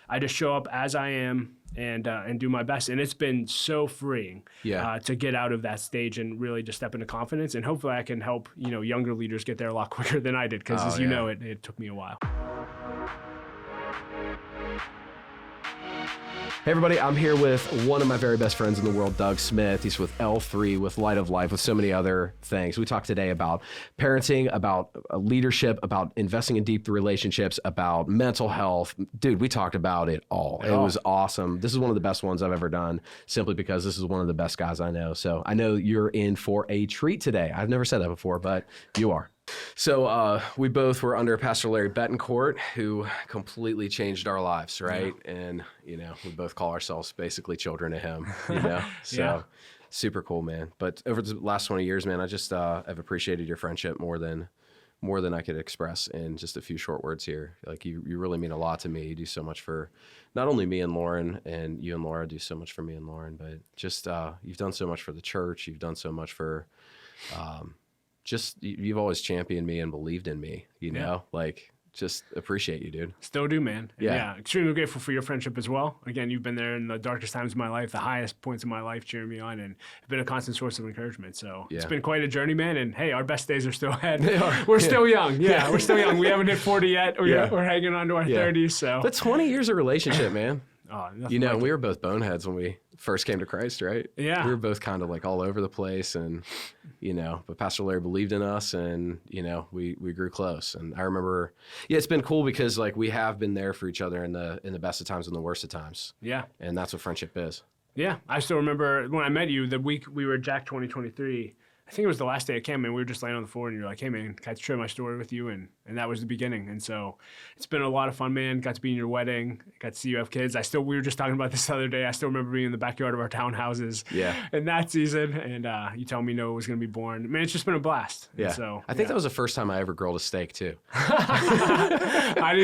I just show up as I am and do my best. And it's been so freeing to get out of that stage and really just step into confidence. And hopefully I can help, younger leaders get there a lot quicker than I did, because as you know, it took me a while. Hey everybody, I'm here with one of my very best friends in the world, Doug Smith. He's with L3, with Light of Life, with so many other things. We talked today about parenting, about leadership, about investing in deep relationships, about mental health. Dude, we talked about it all. It was awesome. This is one of the best ones I've ever done, simply because this is one of the best guys I know. So I know you're in for a treat today. I've never said that before, but you are. So we both were under Pastor Larry Betancourt, who completely changed our lives, right? Yeah. And, we both call ourselves basically children of him, So super cool, man. But over the last 20 years, man, I just have appreciated your friendship more than I could express in just a few short words here. Like, you really mean a lot to me. You do so much for not only me and Lauren, and you and Laura do so much for me and Lauren, but just you've done so much for the church. You've done so much for... you've always championed me and believed in me, just appreciate you, dude. Still do, man. Yeah. Extremely grateful for your friendship as well. Again, you've been there in the darkest times of my life, the highest points of my life, cheering me on, and have been a constant source of encouragement. So it's been quite a journey, man. And hey, our best days are still ahead. They are. We're still young. Yeah, we're still young. We haven't hit 40 yet. We're hanging on to our 30s. So that's 20 years of relationship, man. We were both boneheads when we first came to Christ, right? Yeah. We were both kind of like all over the place, and, but Pastor Larry believed in us, and, we grew close. And I remember, it's been cool because like we have been there for each other in the best of times and the worst of times. Yeah. And that's what friendship is. Yeah. I still remember when I met you, the week we were at Jack 2023, I think it was the last day at camp, and we were just laying on the floor, and you're like, hey, man, can I share my story with you? And that was the beginning. And so it's been a lot of fun, man. Got to be in your wedding. Got to see you have kids. We were just talking about this the other day. I still remember being in the backyard of our townhouses in that season. And you telling me Noah was going to be born. Man, it's just been a blast. Yeah. And so, I think that was the first time I ever grilled a steak, too. Did I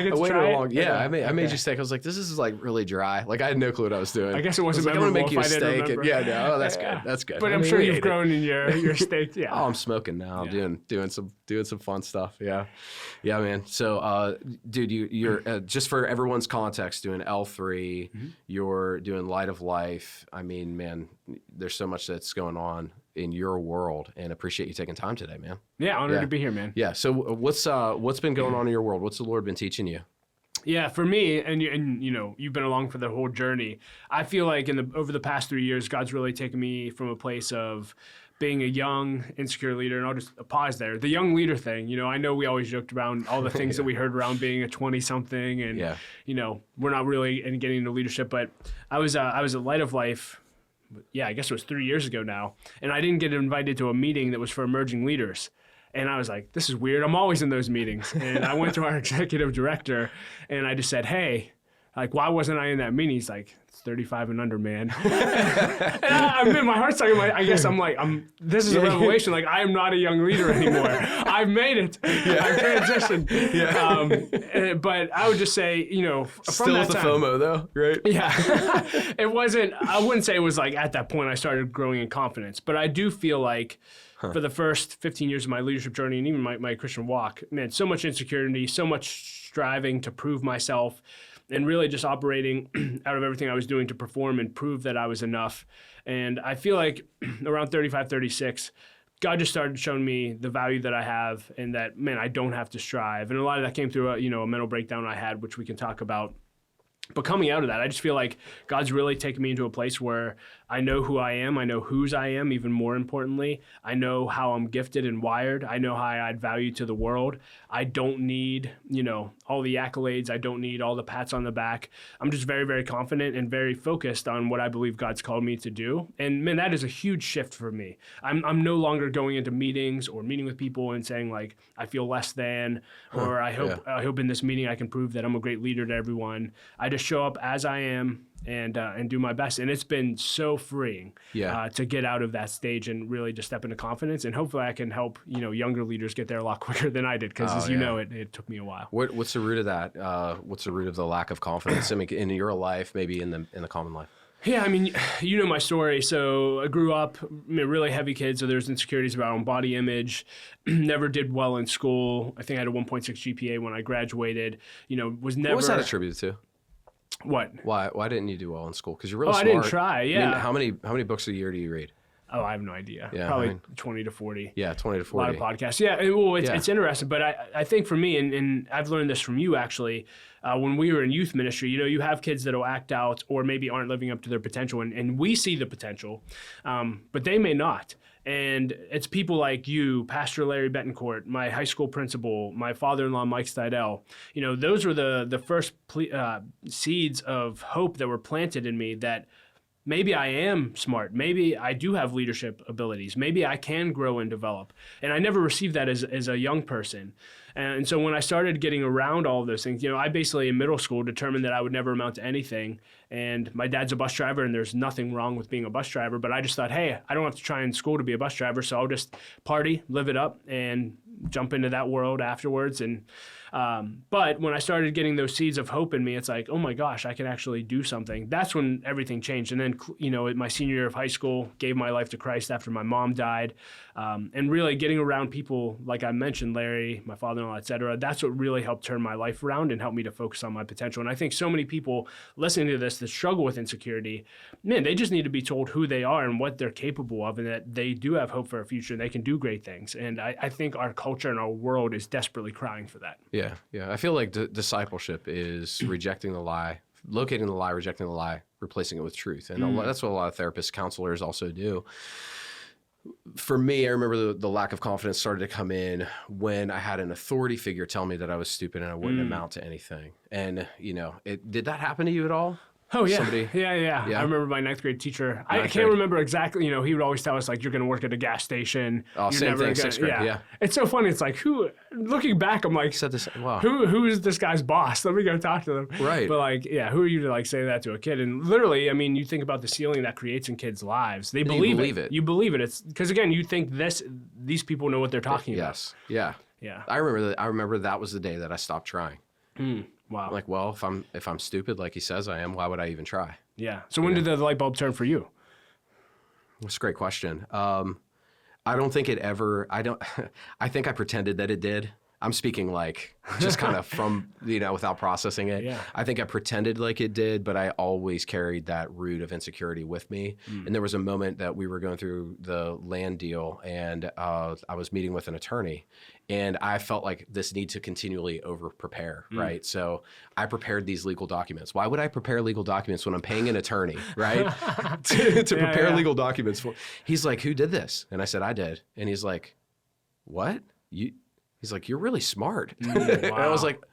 get to try it? Yeah, I made you steak. I was like, this is like really dry. Like, I had no clue what I was doing. I guess it wasn't memorable. I'm going to make you a steak. And, that's good. That's good. But I'm sure you've grown in your steak. Yeah. Oh, I'm smoking now. I'm doing some fun stuff. Yeah, man. So, dude, you're just for everyone's context, doing L3. Mm-hmm. You're doing Light of Life. I mean, man, there's so much that's going on in your world, and appreciate you taking time today, man. Yeah, honored to be here, man. Yeah. So, what's been going on in your world? What's the Lord been teaching you? Yeah, for me, and you've been along for the whole journey. I feel like over the past 3 years, God's really taken me from a place of being a young, insecure leader, and I'll just pause there. The young leader thing, I know we always joked around all the things that we heard around being a 20-something, and we're not really getting into leadership. But I was at Light of Life. Yeah, I guess it was 3 years ago now, and I didn't get invited to a meeting that was for emerging leaders. And I was like, this is weird. I'm always in those meetings. And I went to our executive director, and I just said, hey, like, why wasn't I in that meeting? He's like, it's 35 and under, man. And my heart's talking. This is a revelation. Like, I am not a young leader anymore. I've made it. I've transitioned. But I would just say, from still that with time, the FOMO though, right? Yeah. It wasn't, I wouldn't say it was like at that point I started growing in confidence, but I do feel like for the first 15 years of my leadership journey and even my Christian walk, man, so much insecurity, so much striving to prove myself, and really just operating out of everything I was doing to perform and prove that I was enough. And I feel like around 35, 36, God just started showing me the value that I have, and that, man, I don't have to strive. And a lot of that came through a mental breakdown I had, which we can talk about. But coming out of that, I just feel like God's really taken me into a place where I know who I am. I know whose I am, even more importantly. I know how I'm gifted and wired. I know how I add value to the world. I don't need, all the accolades. I don't need all the pats on the back. I'm just very, very confident and very focused on what I believe God's called me to do. And man, that is a huge shift for me. I'm no longer going into meetings or meeting with people and saying like, I feel less than, or I hope in this meeting I can prove that I'm a great leader to everyone. I just show up as I am and do my best. And it's been so freeing to get out of that stage and really just step into confidence. And hopefully I can help, younger leaders get there a lot quicker than I did. Because as you know, it took me a while. What's the root of that? What's the root of the lack of confidence in your life, maybe in the common life? Yeah, I mean, you know my story. So I grew up a really heavy kid, so there's insecurities about body image. Never did well in school. I think I had a 1.6 GPA when I graduated. Was never. What was that attributed to? What? Why didn't you do well in school? Because you're really smart. I didn't try. I Yeah. mean, how many books a year do you read? Oh, I have no idea. Yeah, Probably 20 to 40. Yeah, 20 to A 40. lot of podcasts. Yeah, it's interesting, but I think for me, and I've learned this from you actually, when we were in youth ministry, you have kids that'll act out or maybe aren't living up to their potential, and we see the potential, but they may not. And it's people like you, Pastor Larry Betancourt, my high school principal, my father-in-law, Mike Stidell. Those were the first seeds of hope that were planted in me that maybe I am smart. Maybe I do have leadership abilities. Maybe I can grow and develop. And I never received that as a young person. And so when I started getting around all of those things, I basically in middle school determined that I would never amount to anything. And my dad's a bus driver, and there's nothing wrong with being a bus driver. But I just thought, hey, I don't have to try in school to be a bus driver, so I'll just party, live it up, and jump into that world afterwards. And but when I started getting those seeds of hope in me, it's like, oh my gosh, I can actually do something. That's when everything changed. And then, in my senior year of high school, gave my life to Christ after my mom died. And really getting around people, like I mentioned, Larry, my father-in-law, et cetera, that's what really helped turn my life around and help me to focus on my potential. And I think so many people listening to this that struggle with insecurity, man, they just need to be told who they are and what they're capable of, and that they do have hope for a future and they can do great things. And I think our culture and our world is desperately crying for that. Yeah. I feel like discipleship is rejecting the lie, locating the lie, rejecting the lie, replacing it with truth. And that's what a lot of therapists, counselors also do. For me, I remember the lack of confidence started to come in when I had an authority figure tell me that I was stupid and I wouldn't amount to anything. And, did that happen to you at all? Oh, yeah. Somebody? Yeah. I remember my ninth grade teacher. I can't remember exactly, he would always tell us, like, you're going to work at a gas station. Oh, you're same thing, sixth grade, yeah. It's so funny. It's like, looking back, I'm like, Said this, wow. who is this guy's boss? Let me go talk to them. Right. But, like, who are you to, like, say that to a kid? And literally, I mean, you think about the ceiling that creates in kids' lives. They believe it. You believe it. It's because, again, you think these people know what they're talking about. Yes. Yeah. Yeah. I remember that was the day that I stopped trying. Wow. I'm like, well, if I'm stupid like he says I am, why would I even try? Yeah. So when did the light bulb turn for you? That's a great question. I don't think it ever. I think I pretended that it did. I'm speaking like just kind of from, without processing it. Yeah. I think I pretended like it did, but I always carried that root of insecurity with me. And there was a moment that we were going through the land deal, and I was meeting with an attorney, and I felt like this need to continually over-prepare, right? So I prepared these legal documents. Why would I prepare legal documents when I'm paying an attorney, right? to prepare legal documents for? He's like, who did this? And I said, I did. And he's like, what? He's like, you're really smart. Wow. And I was like,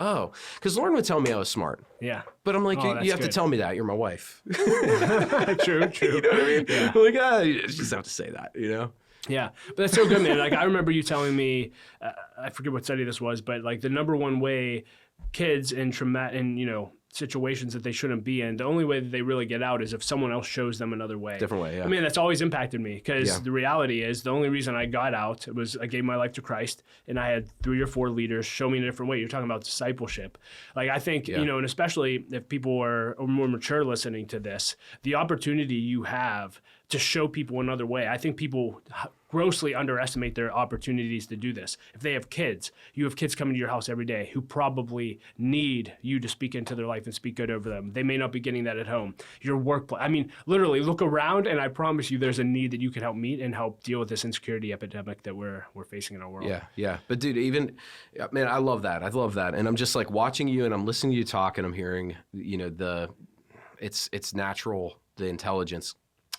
oh, because Lauren would tell me I was smart. Yeah. But I'm like, you have to tell me that. You're my wife. True. You know what I mean? Yeah. I'm like, you just have to say that, Yeah, but that's so good, man. Like, I remember you telling me, I forget what study this was, but like the number one way kids in situations that they shouldn't be in, the only way that they really get out is if someone else shows them another way. Different way, yeah. I mean, that's always impacted me because the reality is the only reason I got out was I gave my life to Christ, and I had 3 or 4 leaders show me in a different way. You're talking about discipleship. Like, I think, and especially if people are more mature listening to this, the opportunity you have to show people another way. I think people grossly underestimate their opportunities to do this. If they have kids, you have kids coming to your house every day who probably need you to speak into their life and speak good over them. They may not be getting that at home. Your workplace. I mean, literally look around, and I promise you there's a need that you can help meet and help deal with this insecurity epidemic that we're facing in our world. Yeah. But dude, man, I love that. And I'm just like watching you, and I'm listening to you talk, and I'm hearing, it's natural, the intelligence,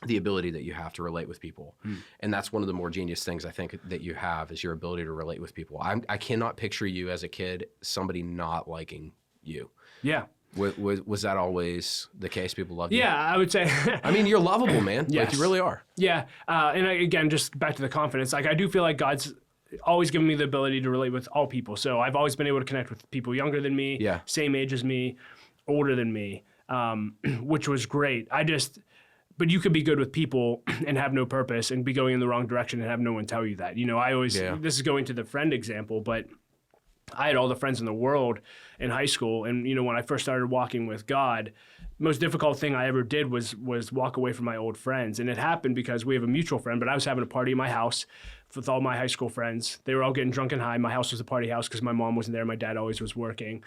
the ability that you have to relate with people. And that's one of the more genius things I think that you have is your ability to relate with people. I cannot picture you as a kid, somebody not liking you. Yeah. Was that always the case? People love you? Yeah, I would say. I mean, you're lovable, man. Yes. Like, you really are. Yeah. Again, just back to the confidence, like I do feel like God's always given me the ability to relate with all people. So I've always been able to connect with people younger than me, same age as me, older than me, which was great. But you could be good with people and have no purpose and be going in the wrong direction and have no one tell you that. This is going to the friend example, but I had all the friends in the world in high school. And, when I first started walking with God, the most difficult thing I ever did was walk away from my old friends. And it happened because we have a mutual friend, but I was having a party in my house with all my high school friends. They were all getting drunk and high. My house was a party house because my mom wasn't there. My dad always was working.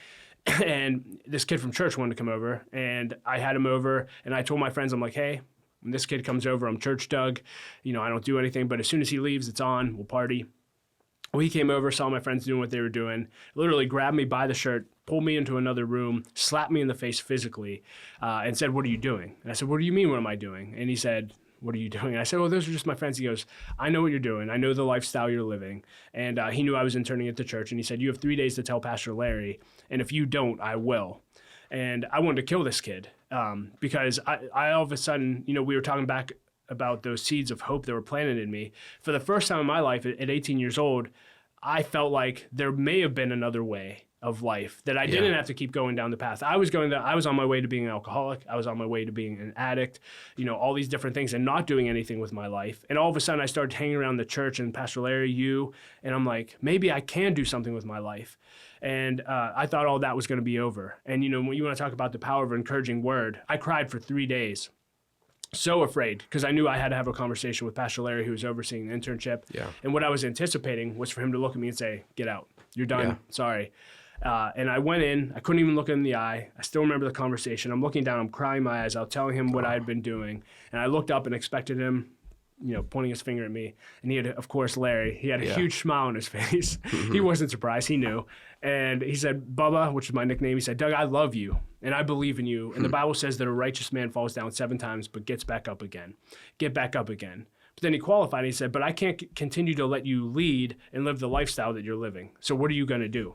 And this kid from church wanted to come over, and I had him over, and I told my friends, I'm like, hey, when this kid comes over, I'm church Doug. I don't do anything, but as soon as he leaves, it's on. We'll party. Well, he came over, saw my friends doing what they were doing, literally grabbed me by the shirt, pulled me into another room, slapped me in the face physically, and said, what are you doing? And I said, what do you mean, what am I doing? And he said, what are you doing? And I said, well, those are just my friends. He goes, I know what you're doing. I know the lifestyle you're living. And he knew I was interning at the church. And he said, you have 3 days to tell Pastor Larry. And if you don't, I will. And I wanted to kill this kid because I all of a sudden, we were talking back about those seeds of hope that were planted in me. For the first time in my life at 18 years old, I felt like there may have been another way of life, that I didn't have to keep going down the path. I was on my way to being an alcoholic. I was on my way to being an addict, all these different things, and not doing anything with my life. And all of a sudden I started hanging around the church and Pastor Larry, and I'm like, maybe I can do something with my life. And I thought all that was going to be over. And, when you want to talk about the power of an encouraging word, I cried for 3 days. So afraid, because I knew I had to have a conversation with Pastor Larry, who was overseeing the internship. Yeah. And what I was anticipating was for him to look at me and say, get out. You're done. Yeah. Sorry. And I went in. I couldn't even look him in the eye. I still remember the conversation. I'm looking down. I'm crying my eyes out, telling him what I had been doing. And I looked up and expected him, pointing his finger at me. And he had, of course, Larry. He had a huge smile on his face. He wasn't surprised. He knew. And he said, Bubba, which is my nickname, he said, Doug, I love you, and I believe in you. And the Bible says that a righteous man falls down 7 times but gets back up again. Get back up again. But then he qualified. And he said, but I can't continue to let you lead and live the lifestyle that you're living. So what are you going to do?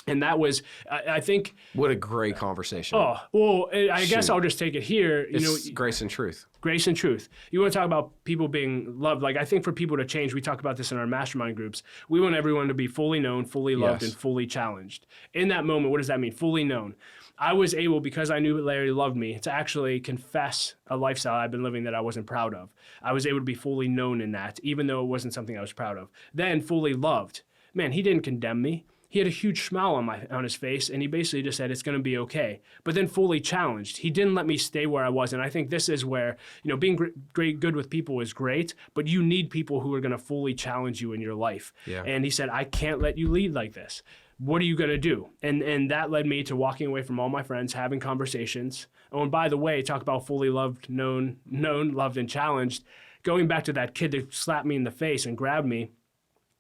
And that was, I think... What a great conversation. Oh, well, I guess I'll just take it here. It's grace and truth. Grace and truth. You want to talk about people being loved. Like, I think for people to change, we talk about this in our mastermind groups. We want everyone to be fully known, fully loved, and fully challenged. In that moment, what does that mean? Fully known. I was able, because I knew Larry loved me, to actually confess a lifestyle I've been living that I wasn't proud of. I was able to be fully known in that, even though it wasn't something I was proud of. Then fully loved. Man, he didn't condemn me. He had a huge smile on his face, and he basically just said, it's going to be okay. But then fully challenged. He didn't let me stay where I was, and I think this is where, being good with people is great, but you need people who are going to fully challenge you in your life. Yeah. And he said, I can't let you lead like this. What are you going to do? And that led me to walking away from all my friends, having conversations. Oh, and by the way, talk about fully loved, known, loved, and challenged. Going back to that kid that slapped me in the face and grabbed me,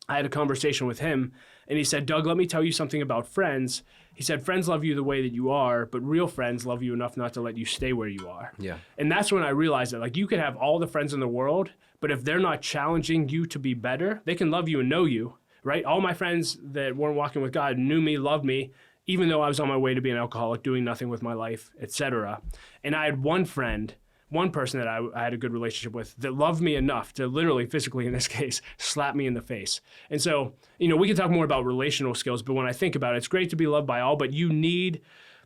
I had a conversation with him, and he said, Doug, let me tell you something about friends. He said, friends love you the way that you are, but real friends love you enough not to let you stay where you are. Yeah. And that's when I realized that, you could have all the friends in the world, but if they're not challenging you to be better, they can love you and know you, right? All my friends that weren't walking with God knew me, loved me, even though I was on my way to being an alcoholic, doing nothing with my life, etc. And I had one person that I had a good relationship with that loved me enough to literally, physically in this case, slap me in the face. And so, we can talk more about relational skills, but when I think about it, it's great to be loved by all, but you need,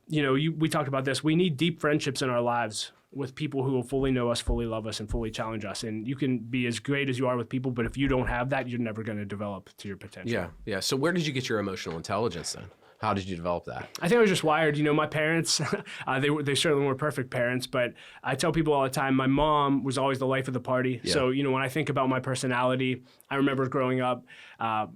we talked about this, we need deep friendships in our lives with people who will fully know us, fully love us, and fully challenge us. And you can be as great as you are with people, but if you don't have that, you're never going to develop to your potential. Yeah. So where did you get your emotional intelligence then? How did you develop that? I think I was just wired. My parents, they certainly weren't perfect parents, but I tell people all the time, my mom was always the life of the party. Yeah. So, when I think about my personality, I remember growing up,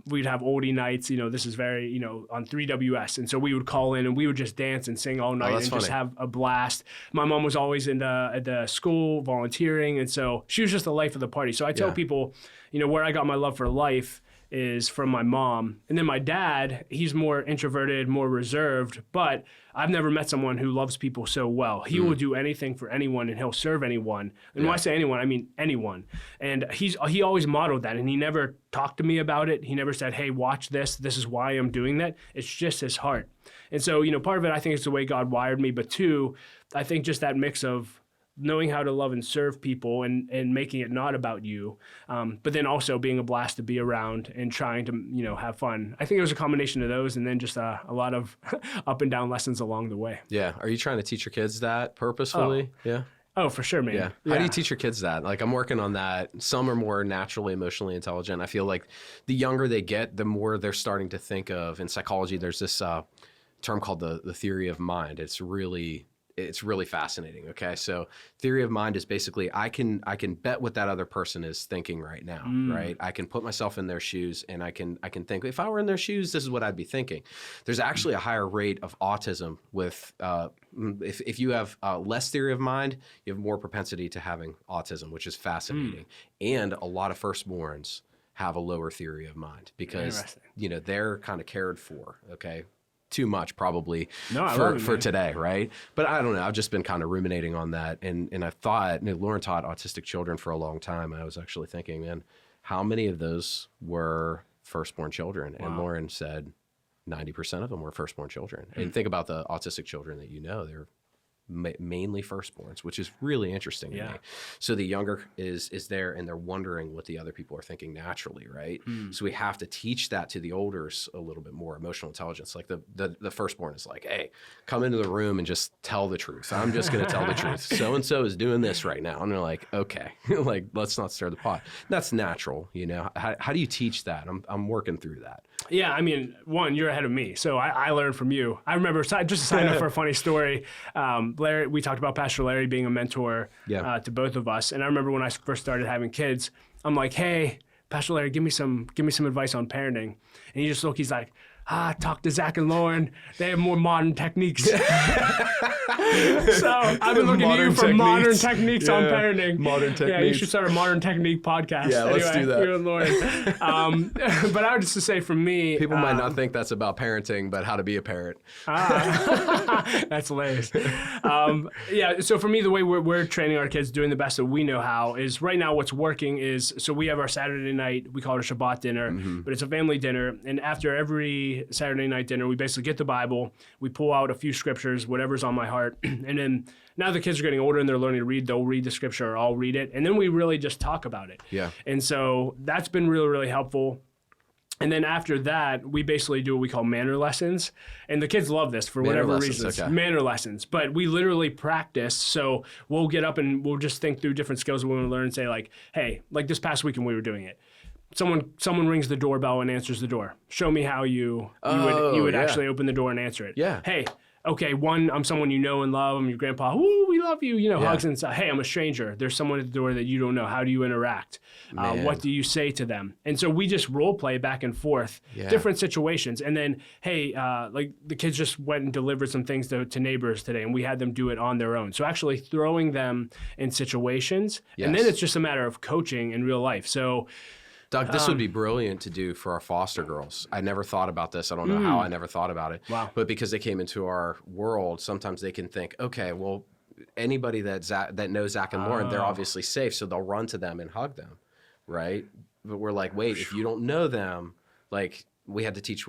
we'd have oldie nights, this is very, on 3WS. And so we would call in and we would just dance and sing all night and just have a blast. My mom was always at the school volunteering. And so she was just the life of the party. So I tell people, where I got my love for life is from my mom. And then my dad, he's more introverted, more reserved, but I've never met someone who loves people so well. He will do anything for anyone and he'll serve anyone. And when I say anyone, I mean anyone. And he always modeled that, and he never talked to me about it. He never said, hey, watch this. This is why I'm doing that. It's just his heart. And so, part of it, I think it's the way God wired me. But two, I think just that mix of knowing how to love and serve people and making it not about you, but then also being a blast to be around and trying to, have fun. I think it was a combination of those, and then just a lot of up and down lessons along the way. Yeah. Are you trying to teach your kids that purposefully? Yeah. Oh, for sure, man. Yeah. How do you teach your kids that? I'm working on that. Some are more naturally emotionally intelligent. I feel like the younger they get, the more they're starting to think of, in psychology, there's this term called the theory of mind. It's really it's really fascinating. Okay, so theory of mind is basically I can bet what that other person is thinking right now, right? I can put myself in their shoes, and I can think if I were in their shoes, this is what I'd be thinking. There's actually a higher rate of autism with if you have less theory of mind, you have more propensity to having autism, which is fascinating. And a lot of firstborns have a lower theory of mind because they're kind of cared for. Okay. Too much probably for today, right? But I don't know. I've just been kind of ruminating on that, and I thought Lauren taught autistic children for a long time. I was actually thinking, man, how many of those were firstborn children? Wow. And Lauren said 90% of them were firstborn children. And think about the autistic children that they're mainly firstborns, which is really interesting to me. So the younger is there, and they're wondering what the other people are thinking naturally, right? So we have to teach that to the olders a little bit more, emotional intelligence. Like the firstborn is like, hey, come into the room and just tell the truth. I'm just going to tell the truth. So-and-so is doing this right now. And they're like, okay, like, let's not stir the pot. That's natural, How do you teach that? I'm working through that. Yeah, I mean, one, you're ahead of me, so I learned from you. I remember, just a side note for a funny story, Larry, we talked about Pastor Larry being a mentor to both of us, and I remember when I first started having kids, I'm like, hey, Pastor Larry, give me some advice on parenting, and he's like, talk to Zack and Lauren. They have more modern techniques. So I've been looking at you for modern techniques on parenting. Modern techniques. Yeah, you should start a modern technique podcast. Yeah, let's do that. You and Lauren. But I would just say for me... People might not think that's about parenting, but how to be a parent. That's hilarious. So for me, the way we're training our kids, doing the best that we know how, is right now what's working is, so we have our Saturday night, we call it a Shabbat dinner, but it's a family dinner, and after every Saturday night dinner, we basically get the Bible, we pull out a few scriptures, whatever's on my heart, and then now the kids are getting older and they're learning to read, they'll read the scripture or I'll read it, and then we really just talk about it. Yeah. And so that's been really, really helpful. And then after that, we basically do what we call manner lessons. And the kids love this for whatever reasons. Okay. Manner lessons. But we literally practice. So we'll get up and we'll just think through different skills we want to learn and say like, hey, like this past weekend we were doing it. Someone rings the doorbell and answers the door. Show me how you would actually open the door and answer it. Yeah. Hey, okay, one, I'm someone you know and love. I'm your grandpa. Ooh, we love you. Hugs and stuff. Hey, I'm a stranger. There's someone at the door that you don't know. How do you interact? What do you say to them? And so we just role play back and forth, different situations. And then, hey, like the kids just went and delivered some things to neighbors today, and we had them do it on their own. So actually throwing them in situations, and then it's just a matter of coaching in real life. So. Doug, this would be brilliant to do for our foster girls. I never thought about this. I don't know how I never thought about it. Wow. But because they came into our world, sometimes they can think, okay, well, anybody that knows Zack and Lauren, they're obviously safe, so they'll run to them and hug them, right? But we're like, wait, if you don't know them, like we had to teach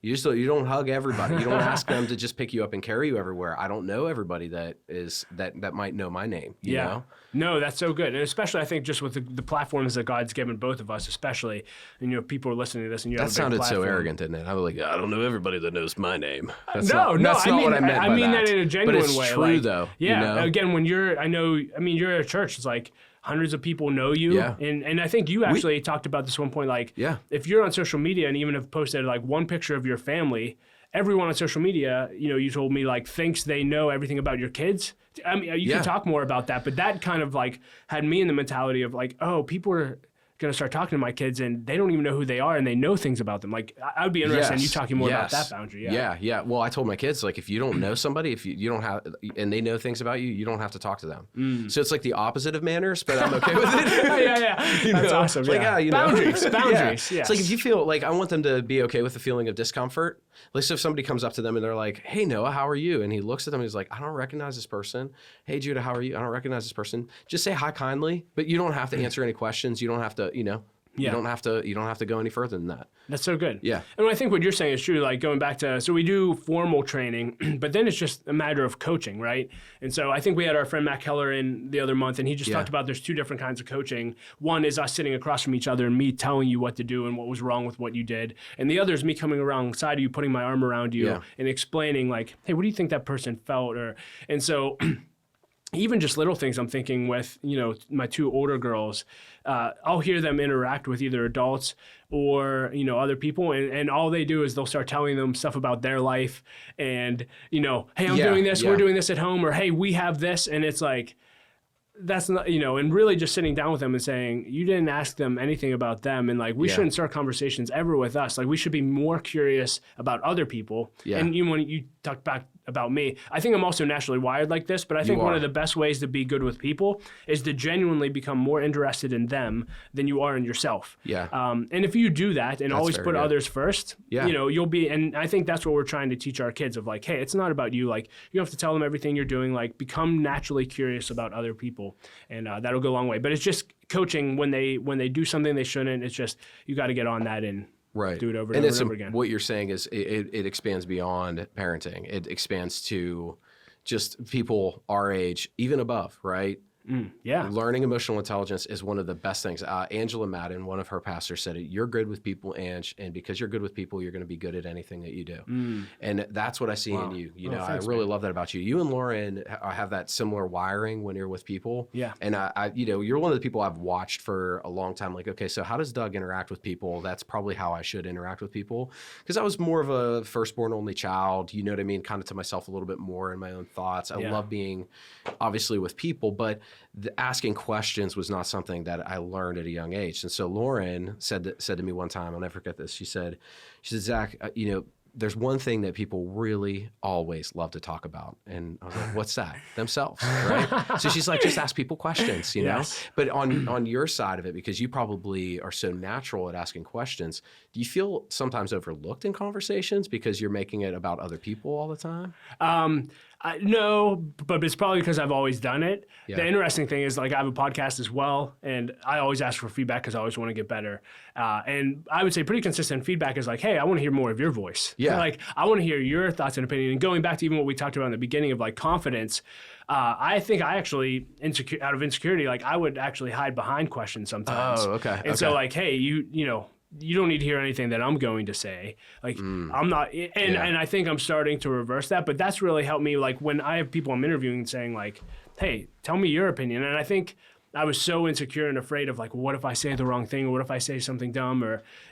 you don't hug everybody. You don't ask them to just pick you up and carry you everywhere. I don't know everybody that might know my name. You know? No, that's so good. And especially, I think, just with the platforms that God's given both of us, especially, and people are listening to this, and you have a big sounded platform. So arrogant, didn't it? I was like, I don't know everybody that knows my name. That's not what I meant. I mean that in a genuine way. But it's true, though. Yeah. Again, when you're at a church, it's like hundreds of people know you. Yeah. And I think you actually talked about this one point, like, if you're on social media and even have posted like one picture of your family, everyone on social media, you told me like thinks they know everything about your kids. I mean, you can talk more about that, but that kind of like had me in the mentality of like, oh, people are going to start talking to my kids and they don't even know who they are and they know things about them. Like, I would be interested in you talking more about that boundary. Yeah. Well, I told my kids, like, if you don't know somebody, if you don't have, and they know things about you, you don't have to talk to them. So it's like the opposite of manners, but I'm okay with it. That's awesome. Like, boundaries. Yes. It's like, if you feel like, I want them to be okay with the feeling of discomfort. Like, so if somebody comes up to them and they're like, hey, Noah, how are you? And he looks at them and he's like, I don't recognize this person. Hey, Judah, how are you? I don't recognize this person. Just say hi kindly, but you don't have to answer any questions. You don't have to, You don't have to go any further than that. That's so good. Yeah. And I think what you're saying is true, like going back to, so we do formal training, but then it's just a matter of coaching, right? And so I think we had our friend Matt Keller in the other month, and he just talked about there's two different kinds of coaching. One is us sitting across from each other and me telling you what to do and what was wrong with what you did. And the other is me coming alongside of you, putting my arm around you and explaining like, hey, what do you think that person felt? And so even just little things I'm thinking with, my two older girls, I'll hear them interact with either adults or, other people. And all they do is they'll start telling them stuff about their life and, hey, I'm doing this, we're doing this at home, or hey, we have this. And it's like, that's not, and really just sitting down with them and saying, you didn't ask them anything about them. And like, we shouldn't start conversations ever with us. Like, we should be more curious about other people. Yeah. And when you talked back about me, I think I'm also naturally wired like this, but I think one of the best ways to be good with people is to genuinely become more interested in them than you are in yourself. Yeah. And if you do that and always put others first, you'll be, and I think that's what we're trying to teach our kids of like, hey, it's not about you. Like, you don't have to tell them everything you're doing. Like, become naturally curious about other people, and that'll go a long way. But it's just coaching when they do something they shouldn't. It's just, you got to get on that and do it over and over again. What you're saying is it expands beyond parenting. It expands to just people our age, even above, right? Learning emotional intelligence is one of the best things. Angela Madden, one of her pastors, said, "You're good with people, Ange, and because you're good with people, you're going to be good at anything that you do." And that's what I see in you. Thanks, I really love that about you. You and Lauren have that similar wiring when you're with people. Yeah. And you're one of the people I've watched for a long time. Like, okay, so how does Doug interact with people? That's probably how I should interact with people, because I was more of a firstborn only child. You know what I mean? Kind of to myself a little bit more in my own thoughts. I love being, obviously, with people, but asking questions was not something that I learned at a young age. And so Lauren said to me one time, I'll never forget this. She said, Zach, there's one thing that people really always love to talk about. And I was like, what's that? Themselves, right? So she's like, just ask people questions, know? But on your side of it, because you probably are so natural at asking questions, do you feel sometimes overlooked in conversations because you're making it about other people all the time? No, but it's probably because I've always done it. Yeah. The interesting thing is, like, I have a podcast as well, and I always ask for feedback because I always want to get better. And I would say pretty consistent feedback is like, hey, I want to hear more of your voice. Yeah. Like, I want to hear your thoughts and opinion. And going back to even what we talked about in the beginning of like confidence, I think I actually, out of insecurity, like, I would actually hide behind questions sometimes. Oh, okay. And so like, hey, you don't need to hear anything that I'm going to say. Like, I'm not, and I think I'm starting to reverse that, but that's really helped me. Like, when I have people I'm interviewing saying like, hey, tell me your opinion. And I think I was so insecure and afraid of like, what if I say the wrong thing, or what if I say something dumb,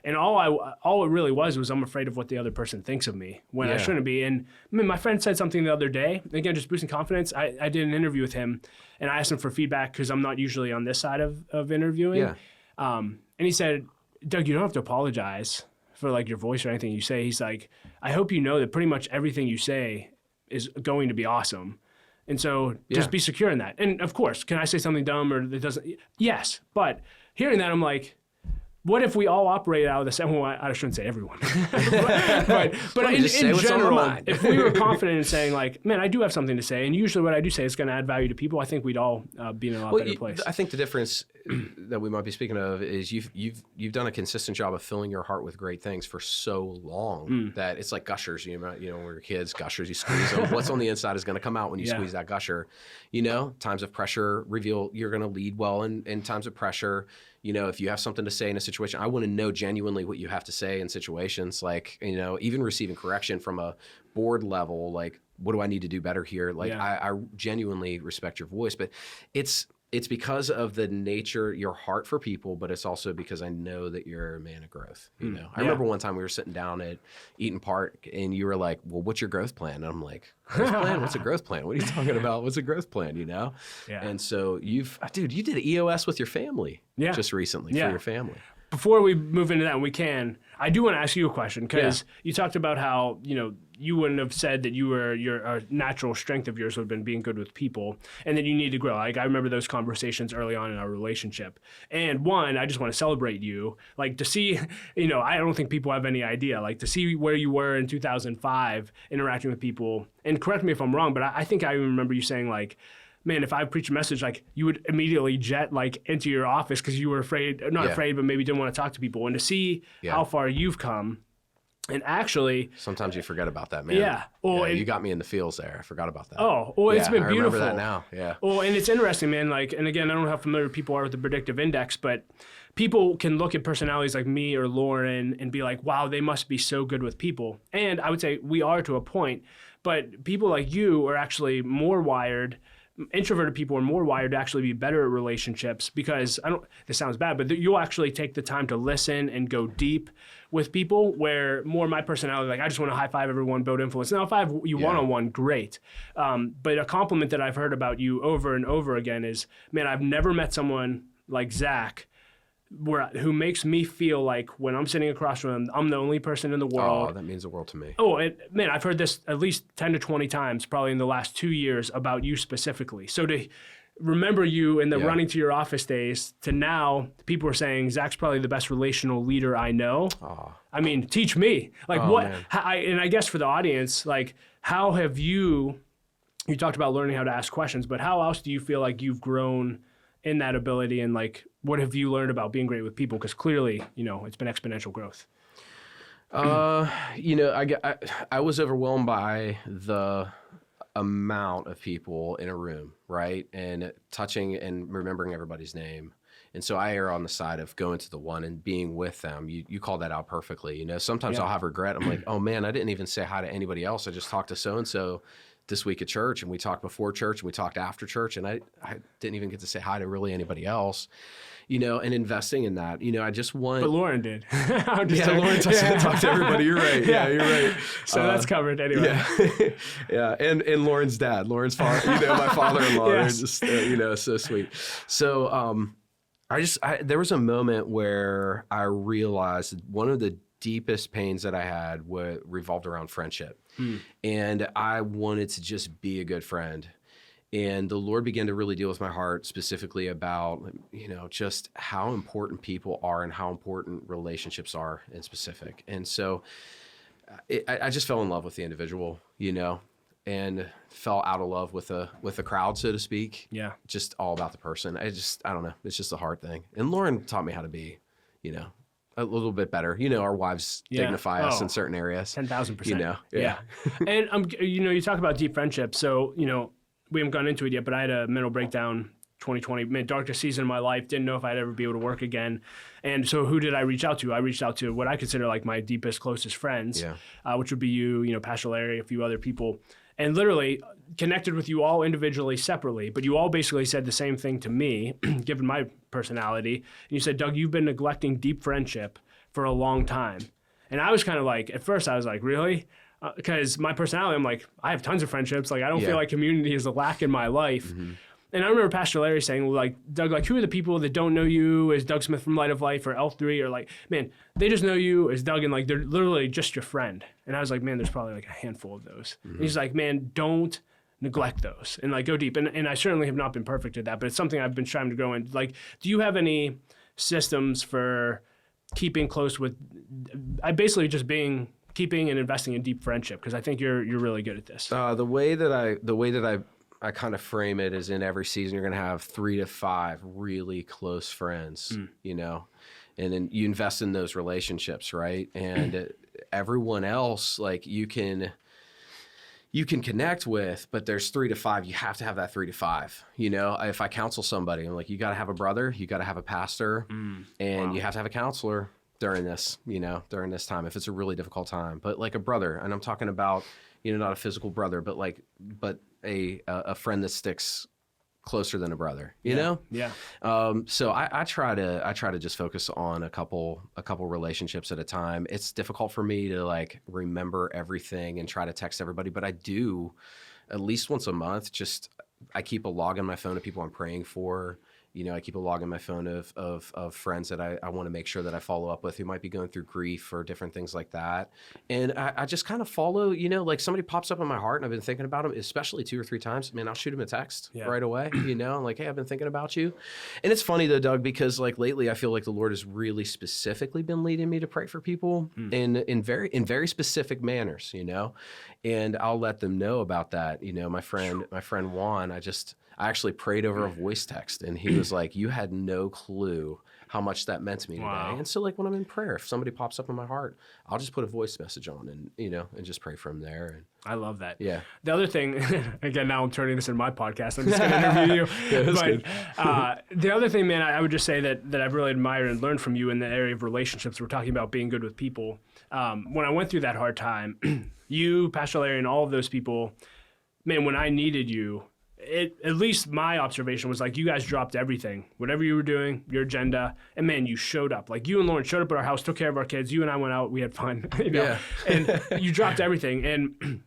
and all it really was I'm afraid of what the other person thinks of me when I shouldn't be. And I mean, my friend said something the other day, again, just boosting confidence. I did an interview with him, and I asked him for feedback because I'm not usually on this side of interviewing. Yeah. And he said, Doug, you don't have to apologize for like your voice or anything you say. He's like, I hope you know that pretty much everything you say is going to be awesome. And so just be secure in that. And of course, can I say something dumb or that doesn't? Yes. But hearing that, I'm like, what if we all operate out of the same? Well, I shouldn't say everyone, but in general, if we were confident in saying like, man, I do have something to say, and usually what I do say is going to add value to people, I think we'd all be in a lot better place. I think the difference that we might be speaking of is you've done a consistent job of filling your heart with great things for so long that it's like gushers. When we're kids, gushers, you squeeze them. What's on the inside is going to come out when you squeeze that gusher. Times of pressure reveal you're going to lead well in times of pressure. If you have something to say in a situation, I want to know genuinely what you have to say in situations like, even receiving correction from a board level, like, what do I need to do better here? Like, I genuinely respect your voice, but it's because of the nature, your heart for people, but it's also because I know that you're a man of growth. I remember one time we were sitting down at Eaton Park and you were like, well, what's your growth plan? And I'm like, growth plan? What's a growth plan? What are you talking about? What's a growth plan? Yeah. And so you did EOS with your family just recently for your family. Before we move into that, and we can, I do want to ask you a question, because you talked about how, you wouldn't have said that your natural strength of yours would have been being good with people, and that you need to grow. Like, I remember those conversations early on in our relationship. And one, I just want to celebrate you, like, to see, I don't think people have any idea, like, to see where you were in 2005 interacting with people. And correct me if I'm wrong, but I think I remember you saying like, man, if I preach a message, like, you would immediately jet like into your office because you were afraid, not afraid, but maybe didn't want to talk to people. And to see how far you've come, and actually, sometimes you forget about that, man. Yeah. Well, you got me in the feels there. I forgot about that. Oh, well, it's been beautiful. I remember that now. Yeah. Well, and it's interesting, man. Like, and again, I don't know how familiar people are with the predictive index, but people can look at personalities like me or Lauren and be like, wow, they must be so good with people. And I would say we are to a point, but people like you are actually more wired introverted people are more wired to actually be better at relationships because this sounds bad, but you'll actually take the time to listen and go deep with people, where more my personality, like I just want to high five everyone, build influence. Now, if I have you one-on-one, great. But a compliment that I've heard about you over and over again is, man, I've never met someone like Zack who makes me feel like when I'm sitting across from him, I'm the only person in the world. Oh, that means the world to me. Oh, man, I've heard this at least 10 to 20 times probably in the last 2 years about you specifically. So to remember you in the running to your office days to now, people are saying Zack's probably the best relational leader I know. Oh. I mean, teach me. Like and I guess for the audience, like how have you talked about learning how to ask questions, but how else do you feel like you've grown in that ability, and like what have you learned about being great with people? Because clearly, it's been exponential growth. I was overwhelmed by the amount of people in a room, right? And touching and remembering everybody's name. And so I err on the side of going to the one and being with them. You called that out perfectly. Sometimes I'll have regret. I'm like, oh man, I didn't even say hi to anybody else. I just talked to so-and-so this week at church, and we talked before church and we talked after church, and I didn't even get to say hi to really anybody else, and investing in that, I just want. But Lauren did. Lauren touched and talked to everybody. You're right. Yeah, you're right. So that's covered anyway. Yeah. And Lauren's dad, Lauren's father, my father-in-law, yes. They're just, so sweet. So, there was a moment where I realized one of the deepest pains that I had revolved around friendship. And I wanted to just be a good friend. And the Lord began to really deal with my heart specifically about, just how important people are and how important relationships are in specific. And so I just fell in love with the individual, and fell out of love with the crowd, so to speak. Yeah. Just all about the person. I don't know. It's just a hard thing. And Lauren taught me how to be, a little bit better. Our wives dignify us in certain areas. 10,000%. Yeah. And, you talk about deep friendship. So, we haven't gone into it yet, but I had a mental breakdown 2020, darkest season of my life. Didn't know if I'd ever be able to work again. And so who did I reach out to? I reached out to what I consider like my deepest, closest friends, which would be you, Pastor Larry, a few other people. And literally connected with you all individually, separately, but you all basically said the same thing to me, given my personality. And you said, Doug, you've been neglecting deep friendship for a long time. And I was kind of like, at first I was like, really? Because my personality, I'm like, I have tons of friendships. Like, I don't feel like community is a lack in my life. Mm-hmm. And I remember Pastor Larry saying, well, like, Doug, like, who are the people that don't know you as Doug Smith from Light of Life or L3? Or like, man, they just know you as Doug, and like, they're literally just your friend. And I was like, man, there's probably like a handful of those. Mm-hmm. And he's like, man, don't neglect those and like go deep. And I certainly have not been perfect at that, but it's something I've been trying to grow in. Like, do you have any systems for keeping close with, keeping and investing in deep friendship? Because I think you're really good at this. The way that I kind of frame it is in every season, you're going to have 3 to 5 really close friends, and then you invest in those relationships, right? And everyone else, like you can connect with, but there's 3 to 5. You have to have that 3 to 5. If I counsel somebody, I'm like, you got to have a brother, you got to have a pastor, and you have to have a counselor during this time, if it's a really difficult time. But like a brother, and I'm talking about, not a physical brother, but a friend that sticks closer than a brother, you know? Yeah. So I try to just focus on a couple relationships at a time. It's difficult for me to like remember everything and try to text everybody, but I do at least once a month. I keep a log on my phone of people I'm praying for. I keep a log on my phone of friends that I want to make sure that I follow up with who might be going through grief or different things like that. And I just kind of follow, like somebody pops up in my heart and I've been thinking about them, especially 2 or 3 times. Man, I'll shoot them a text right away, like, hey, I've been thinking about you. And it's funny though, Doug, because like lately I feel like the Lord has really specifically been leading me to pray for people in very specific manners, and I'll let them know about that. My friend Juan, I actually prayed over a voice text, and he was like, you had no clue how much that meant to me today. And so like when I'm in prayer, if somebody pops up in my heart, I'll just put a voice message on and, and just pray from there. And I love that. Yeah. The other thing, again, now I'm turning this into my podcast. I'm just going to interview you. The other thing, man, I would just say that I've really admired and learned from you in the area of relationships. We're talking about being good with people. When I went through that hard time, you, Pastor Larry, and all of those people, man, when I needed you, at least my observation was like, you guys dropped everything, whatever you were doing, your agenda, and man, you showed up. Like you and Lauren showed up at our house, took care of our kids. You and I went out, we had fun, Yeah. and you dropped everything. And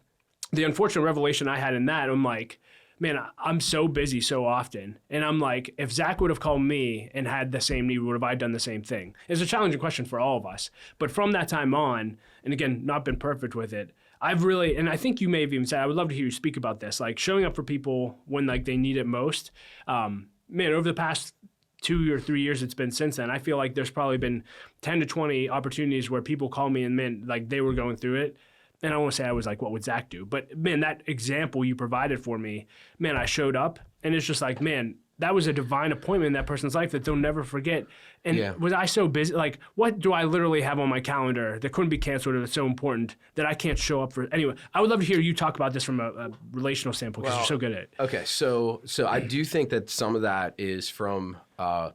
the unfortunate revelation I had in that, I'm like, man, I'm so busy so often. And I'm like, if Zach would have called me and had the same need, would have I done the same thing? It's a challenging question for all of us. But from that time on, and again, not been perfect with it, I've really, and I think you may have even said, I would love to hear you speak about this, like showing up for people when like they need it most. Man, over the past 2 or 3 years it's been since then, I feel like there's probably been 10 to 20 opportunities where people call me and man, like they were going through it. And I don't want to say I was like, what would Zach do? But man, that example you provided for me, man, I showed up and it's just like, man, that was a divine appointment in that person's life that they'll never forget. And was I so busy? Like, what do I literally have on my calendar that couldn't be canceled or that's so important that I can't show up for? Anyway, I would love to hear you talk about this from a relational standpoint because you're so good at it. Okay, so I do think that some of that is from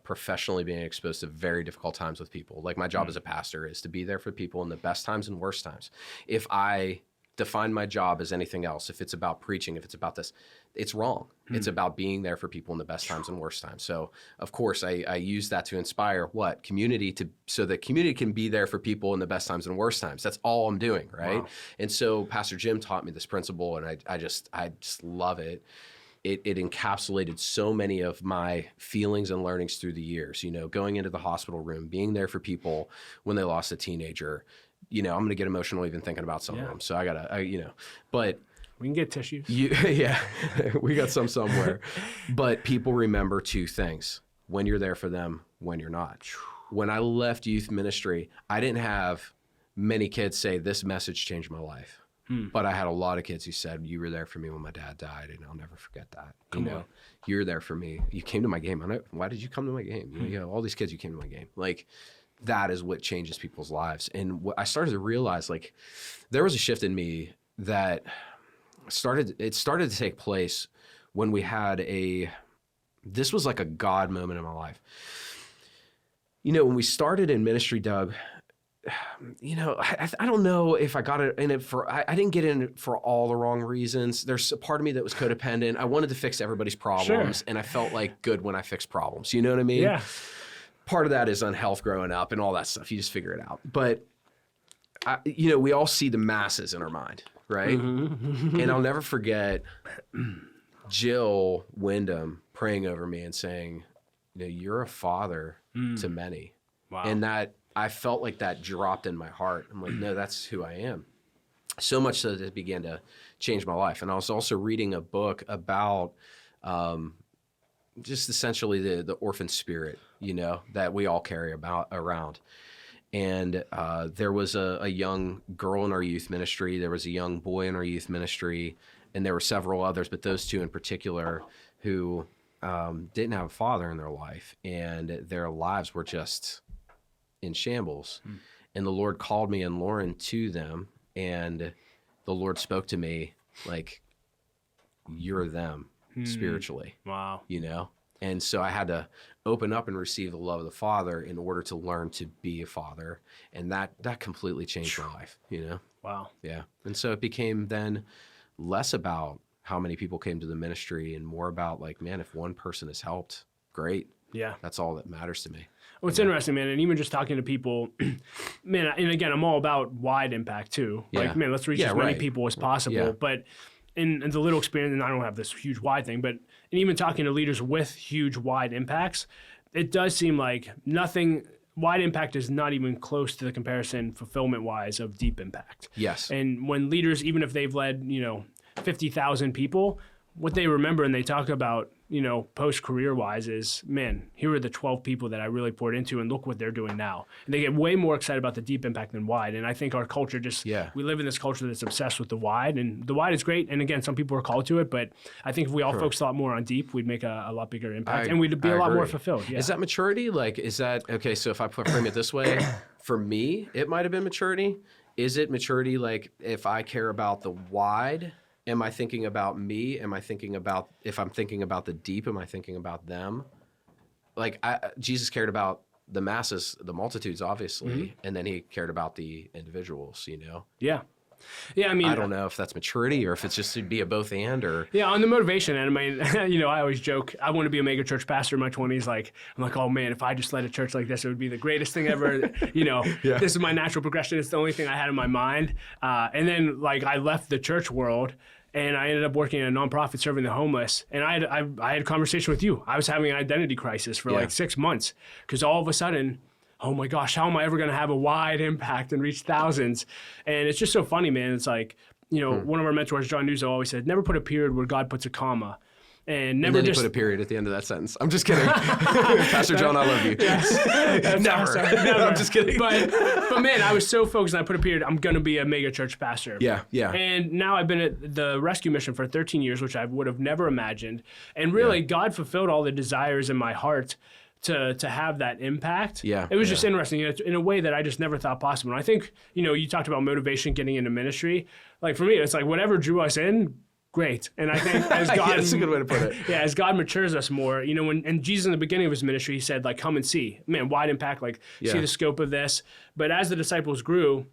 professionally being exposed to very difficult times with people. Like my job as a pastor is to be there for people in the best times and worst times. If I define my job as anything else, if it's about preaching, if it's about this, it's wrong. It's about being there for people in the best times and worst times. So of course I use that to inspire community so that community can be there for people in the best times and worst times. That's all I'm doing, right? Wow. And so Pastor Jim taught me this principle and I just love it. It encapsulated so many of my feelings and learnings through the years, going into the hospital room, being there for people when they lost a teenager. I'm going to get emotional even thinking about some of them. So but we can get tissues. We got some somewhere. But people remember two things: when you're there for them, when you're not. When I left youth ministry, I didn't have many kids say this message changed my life. But I had a lot of kids who said, you were there for me when my dad died, and I'll never forget that. You were there for me. You came to my game. Why did you come to my game? All these kids, you came to my game. Like, that is what changes people's lives. And what I started to realize, like, there was a shift in me that started to take place when we had this was like a God moment in my life. When we started in ministry, Doug, I don't know if I got in it I didn't get in it for all the wrong reasons. There's a part of me that was codependent. I wanted to fix everybody's problems, and I felt like good when I fixed problems. You know what I mean? Yeah. Part of that is unhealth growing up and all that stuff. You just figure it out. But, we all see the masses in our mind, right? Mm-hmm. And I'll never forget Jill Wyndham praying over me and saying, you're a father to many. Wow. And that I felt like that dropped in my heart. I'm like, no, that's who I am. So much so that it began to change my life. And I was also reading a book about just essentially the orphan spirit, that we all carry around. And there was a young girl in our youth ministry. There was a young boy in our youth ministry. And there were several others, but those two in particular who didn't have a father in their life. And their lives were just in shambles. And the Lord called me and Lauren to them, and the Lord spoke to me like, you're them spiritually. Wow. And so I had to open up and receive the love of the Father in order to learn to be a father. And that completely changed my life, Wow. Yeah. And so it became then less about how many people came to the ministry and more about like, man, if one person is helped, great. Yeah. That's all that matters to me. Well, it's interesting, man. And even just talking to people, man, and again, I'm all about wide impact too. Yeah. Like, man, let's reach as many people as possible. Yeah. But in the little experience, and I don't have this huge wide thing, but and even talking to leaders with huge wide impacts, it does seem like wide impact is not even close to the comparison fulfillment-wise of deep impact. Yes. And when leaders, even if they've led, 50,000 people, what they remember and they talk about, post-career wise is, man, here are the 12 people that I really poured into and look what they're doing now. And they get way more excited about the deep impact than wide. And I think our culture we live in this culture that's obsessed with the wide, and the wide is great. And again, some people are called to it, but I think if we all focused a lot more on deep, we'd make a lot bigger impact and we'd be a lot more fulfilled. Yeah. Is that maturity? Like, okay, so if I frame it this way, for me, it might've been maturity. Is it maturity? Like if I care about the wide, am I thinking about me? Am I thinking about, if I'm thinking about the deep, am I thinking about them? Like Jesus cared about the masses, the multitudes, obviously, and then he cared about the individuals, Yeah. Yeah, I mean, I don't know if that's maturity or if it's just to be a both and or. yeah, on the motivation end, I mean, I always joke, I want to be a mega church pastor in my 20s. Like, I'm like, oh man, if I just led a church like this, it would be the greatest thing ever. Yeah. This is my natural progression. It's the only thing I had in my mind. And then, like, I left the church world and I ended up working in a nonprofit serving the homeless. And I had a conversation with you. I was having an identity crisis for like 6 months because all of a sudden, oh my gosh, how am I ever going to have a wide impact and reach thousands? And it's just so funny, man. It's like, one of our mentors, John Nuzzo, always said, never put a period where God puts a comma. And never then just you put a period at the end of that sentence. I'm just kidding. Pastor John, I love you. Yes. Never. I'm just kidding. But man, I was so focused and I put a period, I'm going to be a mega church pastor. Yeah. And now I've been at the rescue mission for 13 years, which I would have never imagined. And really, God fulfilled all the desires in my heart to have that impact. Yeah. It was just interesting in a way that I just never thought possible. And I think, you talked about motivation getting into ministry. Like for me, it's like whatever drew us in, great. And I think as God, that's a good way to put it. Yeah, as God matures us more, and Jesus in the beginning of his ministry, he said, like, come and see. Man, wide impact, like, see the scope of this. But as the disciples grew,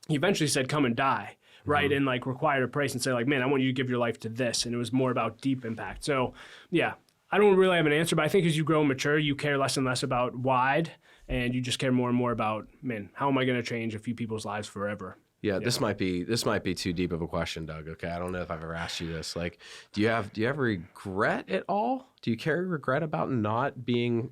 he eventually said, come and die, right? And like required a price and say, like, man, I want you to give your life to this. And it was more about deep impact. So yeah, I don't really have an answer, but I think as you grow and mature, you care less and less about wide, and you just care more and more about, man, how am I going to change a few people's lives forever? Yeah, this might be too deep of a question, Doug. Okay, I don't know if I've ever asked you this. Like, do you have regret at all? Do you carry regret about not being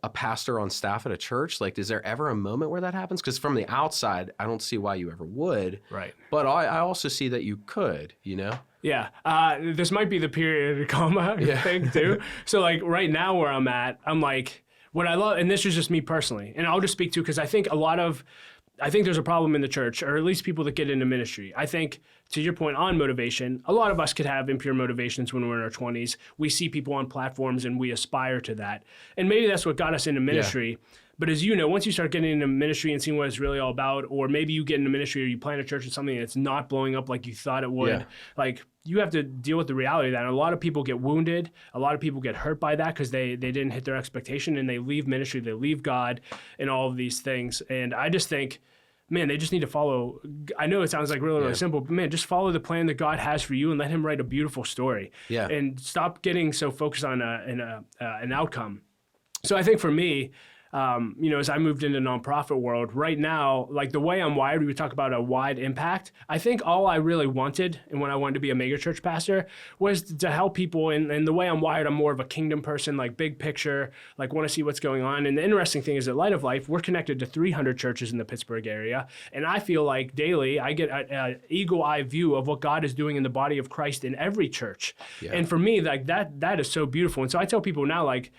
a pastor on staff at a church? Like, is there ever a moment where that happens? Because from the outside, I don't see why you ever would. Right. But I also see that you could. Yeah, this might be the period comma thing too. So like right now where I'm at, I'm like, what I love, and this is just me personally, and I'll just speak to, because I think there's a problem in the church, or at least people that get into ministry. I think, to your point on motivation, a lot of us could have impure motivations when we're in our 20s. We see people on platforms and we aspire to that. And maybe that's what got us into ministry. Yeah. But as you know, once you start getting into ministry and seeing what it's really all about, or maybe you get into ministry or you plant a church or something that's not blowing up like you thought it would, like you have to deal with the reality of that. And a lot of people get wounded. A lot of people get hurt by that because they didn't hit their expectation, and they leave ministry, they leave God and all of these things. And I just think, man, they just need to follow. I know it sounds like really simple, but man, just follow the plan that God has for you and let him write a beautiful story. Yeah. And stop getting so focused on an outcome. So I think for me, as I moved into nonprofit world right now, like the way I'm wired, we talk about a wide impact. I think all I really wanted, and when I wanted to be a mega church pastor, was to help people. And the way I'm wired, I'm more of a kingdom person, like big picture, like want to see what's going on. And the interesting thing is at Light of Life, we're connected to 300 churches in the Pittsburgh area. And I feel like daily I get an eagle eye view of what God is doing in the body of Christ in every church. Yeah. And for me, like that is so beautiful. And so I tell people now, like,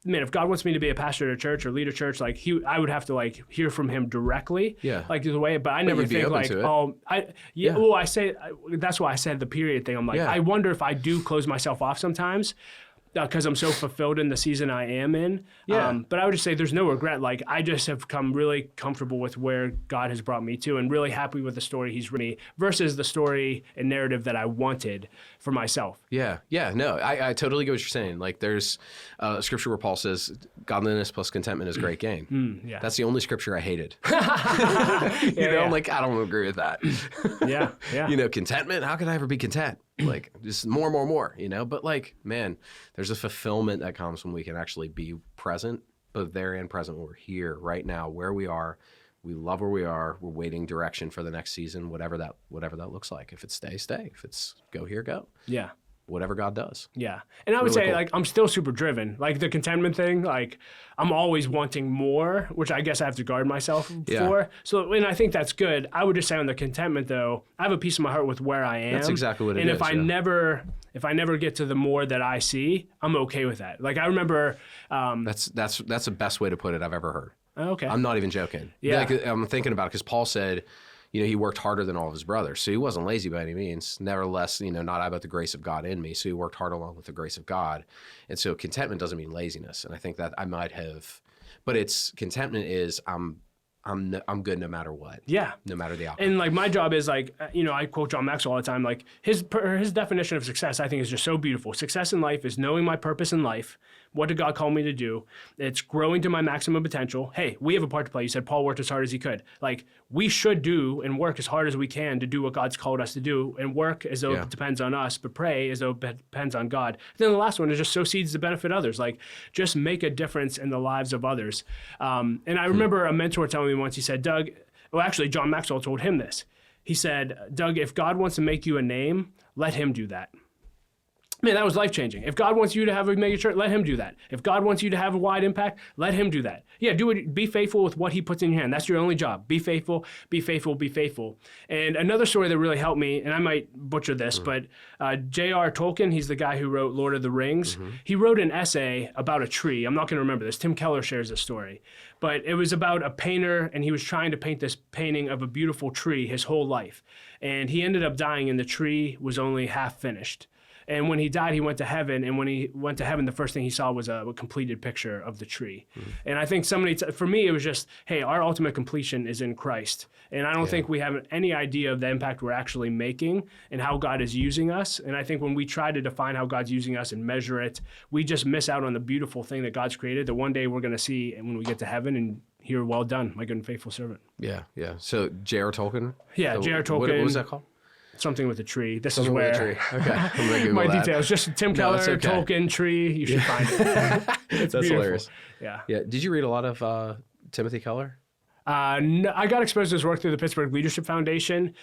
man, if God wants me to be a pastor at a church or lead a church, like I would have to like hear from him directly. Yeah. Like the way, but I never think like, well, I say, that's why I said the period thing. I'm like, I wonder if I do close myself off sometimes because I'm so fulfilled in the season I am in. Yeah. But I would just say there's no regret. Like I just have come really comfortable with where God has brought me to and really happy with the story he's written me versus the story and narrative that I wanted for myself. Yeah. Yeah. No, I totally get what you're saying. Like there's a scripture where Paul says godliness plus contentment is great gain. Yeah. That's the only scripture I hated. Like I don't agree with that. Yeah. Contentment. How could I ever be content? Like just more, but like, man, there's a fulfillment that comes when we can actually be present, both there and present when we're here right now, where we are. We love where we are. We're waiting direction for the next season, whatever that looks like. If it's stay. If it's go here, go. Yeah. Whatever God does. Yeah. And I would say, cool. Like, I'm still super driven. Like, the contentment thing, like, I'm always wanting more, which I guess I have to guard myself for. So, and I think that's good. I would just say on the contentment, though, I have a piece of my heart with where I am. That's exactly what it is. And if I never get to the more that I see, I'm okay with that. Like, I remember... That's the best way to put it I've ever heard. Okay. I'm not even joking. Yeah. Like, I'm thinking about it because Paul said... he worked harder than all of his brothers. So he wasn't lazy by any means. Nevertheless, not I, but the grace of God in me. So he worked hard along with the grace of God. And so contentment doesn't mean laziness. And I think that I might have, but contentment is I'm I'm good no matter what. Yeah. No matter the outcome. And like my job is like, I quote John Maxwell all the time. Like his definition of success, I think, is just so beautiful. Success in life is knowing my purpose in life. What did God call me to do? It's growing to my maximum potential. Hey, we have a part to play. You said Paul worked as hard as he could. Like we should do and work as hard as we can to do what God's called us to do, and work as though it depends on us, but pray as though it depends on God. Then the last one is just sow seeds to benefit others. Like just make a difference in the lives of others. And I remember a mentor telling me once, he said, Doug, well, actually, John Maxwell told him this. He said, Doug, if God wants to make you a name, let him do that. Man, that was life-changing. If God wants you to have a mega church, let him do that. If God wants you to have a wide impact, let him do that. Yeah, do it. Be faithful with what he puts in your hand. That's your only job. Be faithful, be faithful, be faithful. And another story that really helped me, and I might butcher this, but J.R. Tolkien, he's the guy who wrote Lord of the Rings. He wrote an essay about a tree. I'm not going to remember this. Tim Keller shares this story. But it was about a painter, and he was trying to paint this painting of a beautiful tree his whole life. And he ended up dying, and the tree was only half finished. And when he died, he went to heaven. And when he went to heaven, the first thing he saw was a completed picture of the tree. And I think for me, it was just, hey, our ultimate completion is in Christ. And I don't think we have any idea of the impact we're actually making and how God is using us. And I think when we try to define how God's using us and measure it, we just miss out on the beautiful thing that God's created that one day we're going to see when we get to heaven and hear, well done, my good and faithful servant. Yeah, yeah. So J.R. Tolkien? Yeah, J.R. Tolkien. What was that called? Something with a tree. This Something is where with a tree. Okay. I'm gonna Google my that. details. Just Tim Keller, it's okay. Tolkien, tree. You should find it. It's That's beautiful. hilarious. Yeah. Yeah. Did you read a lot of Timothy Keller? No, I got exposed to his work through the Pittsburgh Leadership Foundation.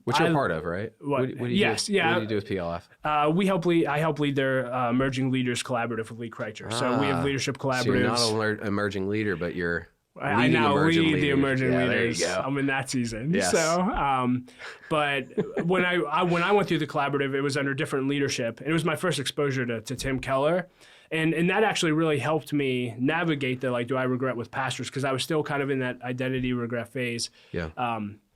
Which you're part of, right? What do you yes, do? yeah. What do you do with PLF? I help lead their Emerging Leaders Collaborative with Lee Kreitzer. So we have leadership collaboratives. So you're not an emerging leader, but you're I now lead the emerging leaders. There you go. I'm in that season. Yes. So, but when I went through the collaborative, it was under different leadership. And it was my first exposure to Tim Keller. And that actually really helped me navigate the, do I regret with pastors? Because I was still kind of in that identity regret phase. Yeah.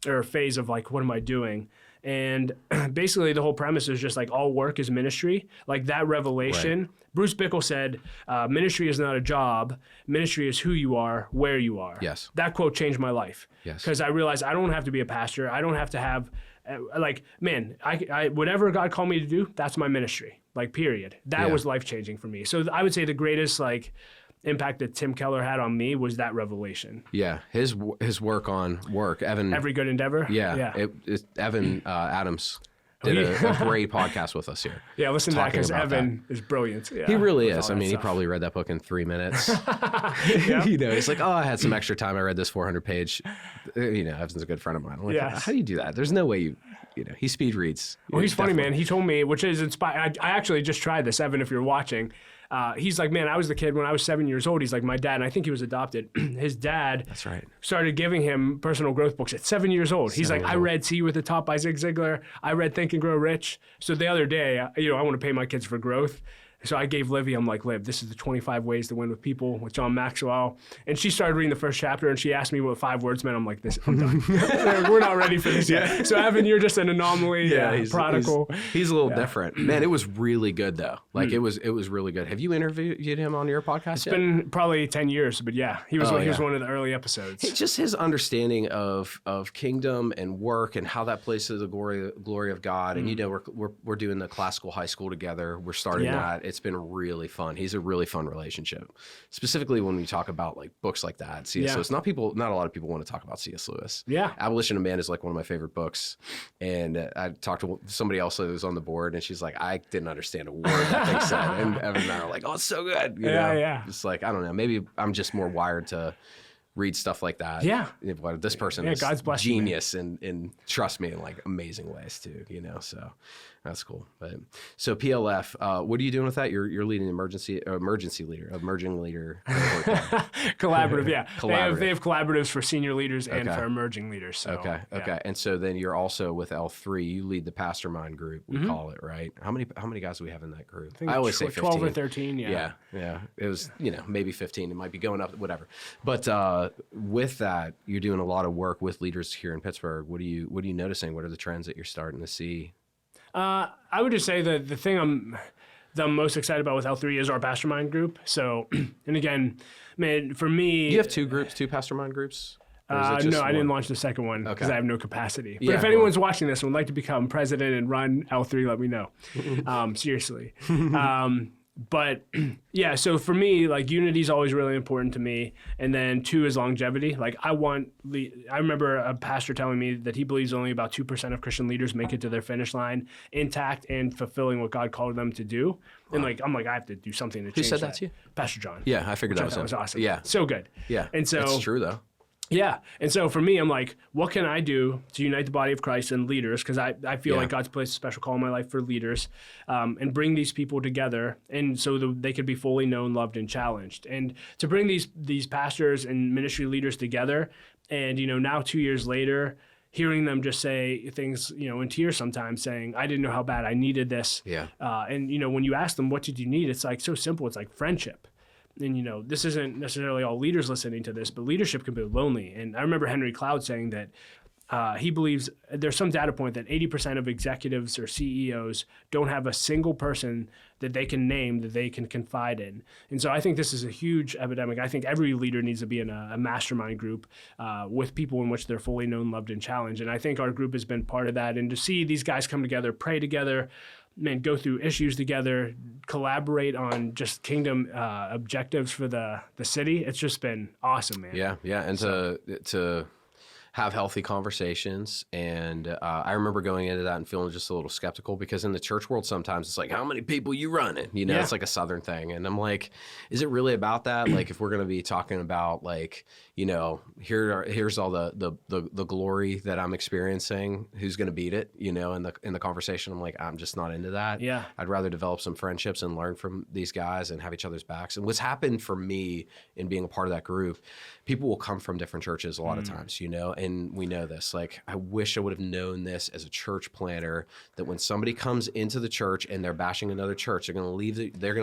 Or phase of what am I doing? And basically the whole premise is just all work is ministry. Like that revelation. Right. Bruce Bickle said, ministry is not a job. Ministry is who you are, where you are. Yes. That quote changed my life. Yes. Because I realized I don't have to be a pastor. I don't have to have, I whatever God called me to do, that's my ministry. Period. That was life-changing for me. So I would say the greatest, impact that Tim Keller had on me was that revelation. Yeah, his work on work, Evan. Every Good Endeavor. Yeah. Evan Adams did a great podcast with us here. Yeah, listen to that because Evan is brilliant. Yeah, he really is. I mean, he probably read that book in 3 minutes. He's like, I had some extra time. I read this 400-page. Evan's a good friend of mine. I'm like, how do you do that? There's no way he speed reads. Well, he's funny, man. He told me, which is inspiring. I actually just tried this, Evan, if you're watching. He's like, man, I was the kid when I was 7 years old. He's like, my dad, and I think he was adopted. His dad That's right. started giving him personal growth books at 7 years old. He's like, I read See You at the Top by Zig Ziglar. I read Think and Grow Rich. So the other day, I want to pay my kids for growth. So I gave Livy, I'm like, Liv, this is the 25 Ways to Win with People with John Maxwell. And she started reading the first chapter and she asked me what 5 words meant. I'm like, I'm done. We're not ready for this yet. So Evan, you're just an anomaly, prodigal. He's a little different. Man, it was really good though. It was really good. Have you interviewed him on your podcast It's been probably 10 years, but yeah, he was one of the early episodes. Just his understanding of kingdom and work and how that plays to the glory of God. And we're doing the classical high school together. We're starting that. It's been really fun. He's a really fun relationship, specifically when we talk about books like that. C.S. Lewis. Not a lot of people want to talk about C.S. Lewis. Yeah, Abolition of Man is one of my favorite books. And I talked to somebody else that was on the board, and she's like, I didn't understand a word that thing said. And Evan and I are like, oh, it's so good. You know? It's I don't know. Maybe I'm just more wired to read stuff like that. Yeah. This person is God's genius and trust me in amazing ways too, so that's cool. But so PLF, what are you doing with that? You're leading emerging leader. Collaborative, yeah. They have collaboratives for senior leaders and for emerging leaders. So, okay. And so then you're also with L3, you lead the Pastormind group, we call it, right? How many guys do we have in that group? I always say 15. 12 or 13, Yeah. It was, maybe 15. It might be going up, whatever. But with that, you're doing a lot of work with leaders here in Pittsburgh. What are you noticing? What are the trends that you're starting to see? I would just say that the thing I'm most excited about with L3 is our Pastormind group. So, and again, man, for me... You have two Pastormind groups? Or is it just No, I didn't one? launch the second one because Okay. I have no capacity. But Yeah, if anyone's watching this and would like to become president and run L3, let me know. Seriously. But yeah, so for me, like unity is always really important to me. And then 2 is longevity. Like I remember a pastor telling me that he believes only about 2% of Christian leaders make it to their finish line intact and fulfilling what God called them to do. And I'm like, I have to do something to change said that to you? Pastor John. Yeah, I figured that was That him. was awesome. Yeah. So good. Yeah. And so it's true though. yeah. And so for me, I'm like, what can I do to unite the body of Christ and leaders? Because I feel like God's placed a special call in my life for leaders and bring these people together and so that they could be fully known, loved, and challenged. And to bring these pastors and ministry leaders together and, now 2 years later, hearing them just say things, in tears sometimes saying, I didn't know how bad I needed this. Yeah. And, when you ask them, what did you need? It's like so simple. It's like friendship. And, this isn't necessarily all leaders listening to this, but leadership can be lonely. And I remember Henry Cloud saying that he believes there's some data point that 80% of executives or CEOs don't have a single person that they can name that they can confide in. And so I think this is a huge epidemic. I think every leader needs to be in a mastermind group with people in which they're fully known, loved, and challenged. And I think our group has been part of that. And to see these guys come together, pray together, go through issues together, collaborate on just kingdom objectives for the city. It's just been awesome, man. Yeah. And to have healthy conversations. And I remember going into that and feeling just a little skeptical because in the church world, sometimes it's like, how many people you running? It's like a Southern thing. And I'm like, is it really about that? Like, if we're going to be talking about like, here's all the glory that I'm experiencing, who's going to beat it, in the conversation, I'm like, I'm just not into that. Yeah. I'd rather develop some friendships and learn from these guys and have each other's backs. And what's happened for me in being a part of that group, people will come from different churches a lot of times, and we know this. Like, I wish I would have known this as a church planter, that when somebody comes into the church and they're bashing another church, they're going to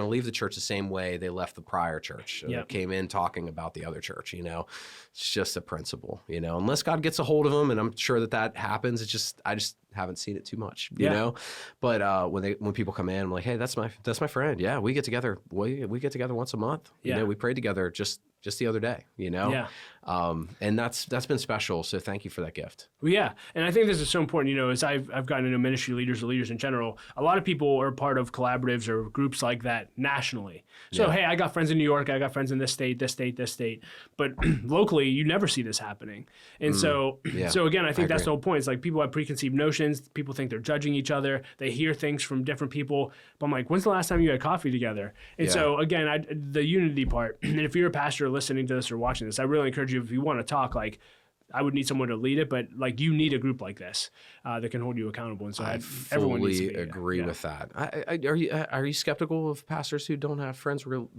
leave the church the same way they left the prior church. So they came in talking about the other church, It's just a principle, unless God gets a hold of them, and I'm sure that happens. I just haven't seen it too much, you know. But when people come in, I'm like, hey, that's my friend. Yeah, we get together. We get together once a month. We prayed together just the other day, and that's been special. So thank you for that gift. Well, yeah, and I think this is so important. As I've gotten into ministry leaders or leaders in general, a lot of people are part of collaboratives or groups like that nationally. So hey, I got friends in New York, I got friends in this state, but locally you never see this happening. And so again, I think that's the whole point. It's like people have preconceived notions. People think they're judging each other. They hear things from different people. But I'm like, when's the last time you had coffee together? And so again, the unity part. And if you're a pastor listening to this or watching this, I really encourage you, if you want to talk, like, I would need someone to lead it, but like you need a group like this that can hold you accountable. And so everyone needs to be, agree with that. Are you skeptical of pastors who don't have friends real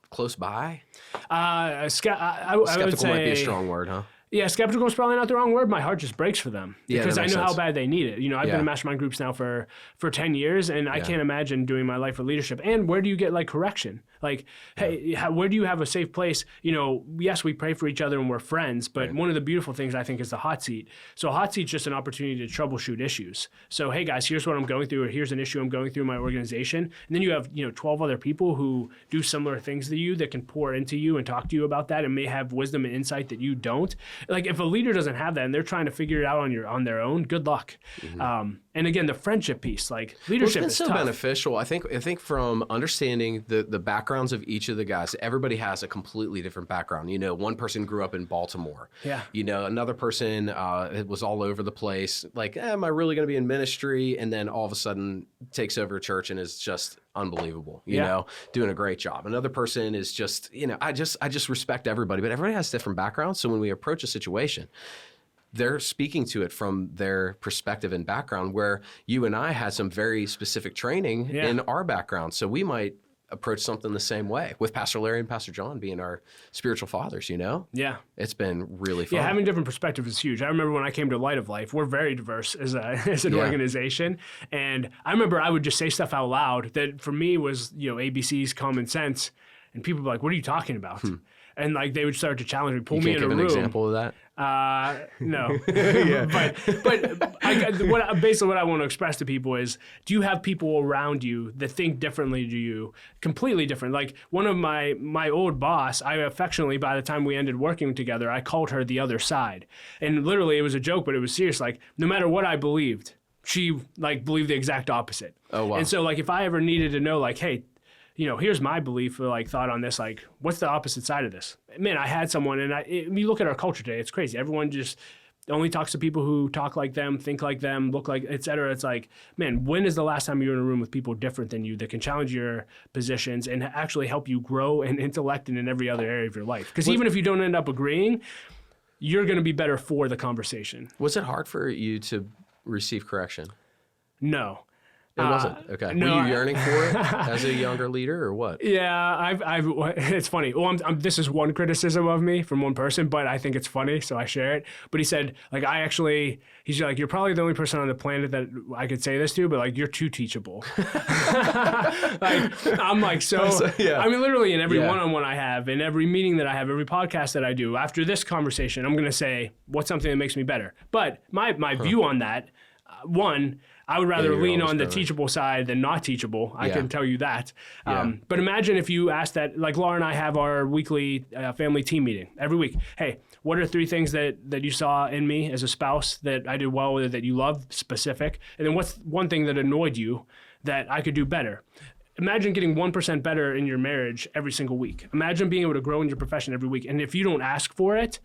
close by? I Skeptical would say, might be a strong word, huh? Yeah, skeptical is probably not the wrong word. My heart just breaks for them because I know how sense. bad they need it. I've been in mastermind groups now for 10 years, and I can't imagine doing my life for leadership. And where do you get like correction? Like, hey, where do you have a safe place? Yes, we pray for each other and we're friends, but one of the beautiful things I think is the hot seat. So a hot seat's just an opportunity to troubleshoot issues. So hey guys, here's what I'm going through, or here's an issue I'm going through in my organization. And then you have 12 other people who do similar things to you that can pour into you and talk to you about that and may have wisdom and insight that you don't. Like if a leader doesn't have that and they're trying to figure it out on their own, good luck. And again, the friendship piece, like leadership it's is been so tough. beneficial. I think from understanding the backgrounds of each of the guys, everybody has a completely different background. One person grew up in Baltimore. Yeah. Another person was all over the place. Like, am I really going to be in ministry? And then all of a sudden takes over a church and is just unbelievable, doing a great job. Another person is just, I just respect everybody, but everybody has different backgrounds. So when we approach a situation, they're speaking to it from their perspective and background, where you and I had some very specific training in our background. So we might approach something the same way, with Pastor Larry and Pastor John being our spiritual fathers, Yeah. It's been really fun. Yeah, having different perspectives is huge. I remember when I came to Light of Life, we're very diverse as an organization. And I remember I would just say stuff out loud that for me was, ABC's common sense. And people would be like, what are you talking about? and like they would start to challenge me, pull You me can't in a give room. an example of that? No. but basically what I want to express to people is, do you have people around you that think differently to you, completely different? Like one of my old boss, I affectionately, by the time we ended working together, I called her the other side. And literally it was a joke, but it was serious. Like no matter what I believed, she like believed the exact opposite. Oh, wow. And so like if I ever needed to know like, hey, here's my belief or like thought on this, like what's the opposite side of this? Man, I had someone, and you look at our culture today, it's crazy. Everyone just only talks to people who talk like them, think like them, look like, et cetera. It's like, man, when is the last time you were in a room with people different than you that can challenge your positions and actually help you grow in intellect and in every other area of your life? Because even if you don't end up agreeing, you're going to be better for the conversation. Was it hard for you to receive correction? No. It wasn't. Okay. no, Were you yearning for it as a younger leader, or what? Yeah, it's funny. Well, this is one criticism of me from one person, but I think it's funny, so I share it. But he said, like, he's like, you're probably the only person on the planet that I could say this to, but like, you're too teachable. Like, I'm like, yeah. I mean, literally in every one-on-one I have, in every meeting that I have, every podcast that I do, after this conversation, I'm going to say, what's something that makes me better? But my view on that, one, I would rather lean on the teachable side than not teachable. I can tell you that. But imagine if you asked that, like Laura and I have our weekly family team meeting every week. Hey, what are 3 things that you saw in me as a spouse that I did well with, that you love, specific? And then what's one thing that annoyed you that I could do better? Imagine getting 1% better in your marriage every single week. Imagine being able to grow in your profession every week. And if you don't ask for it,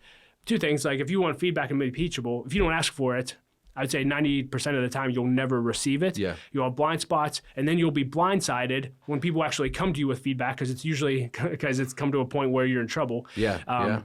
2 things, like if you want feedback and be teachable, if you don't ask for it, I'd say 90% of the time you'll never receive it. Yeah. You'll have blind spots, and then you'll be blindsided when people actually come to you with feedback, because it's come to a point where you're in trouble. Yeah.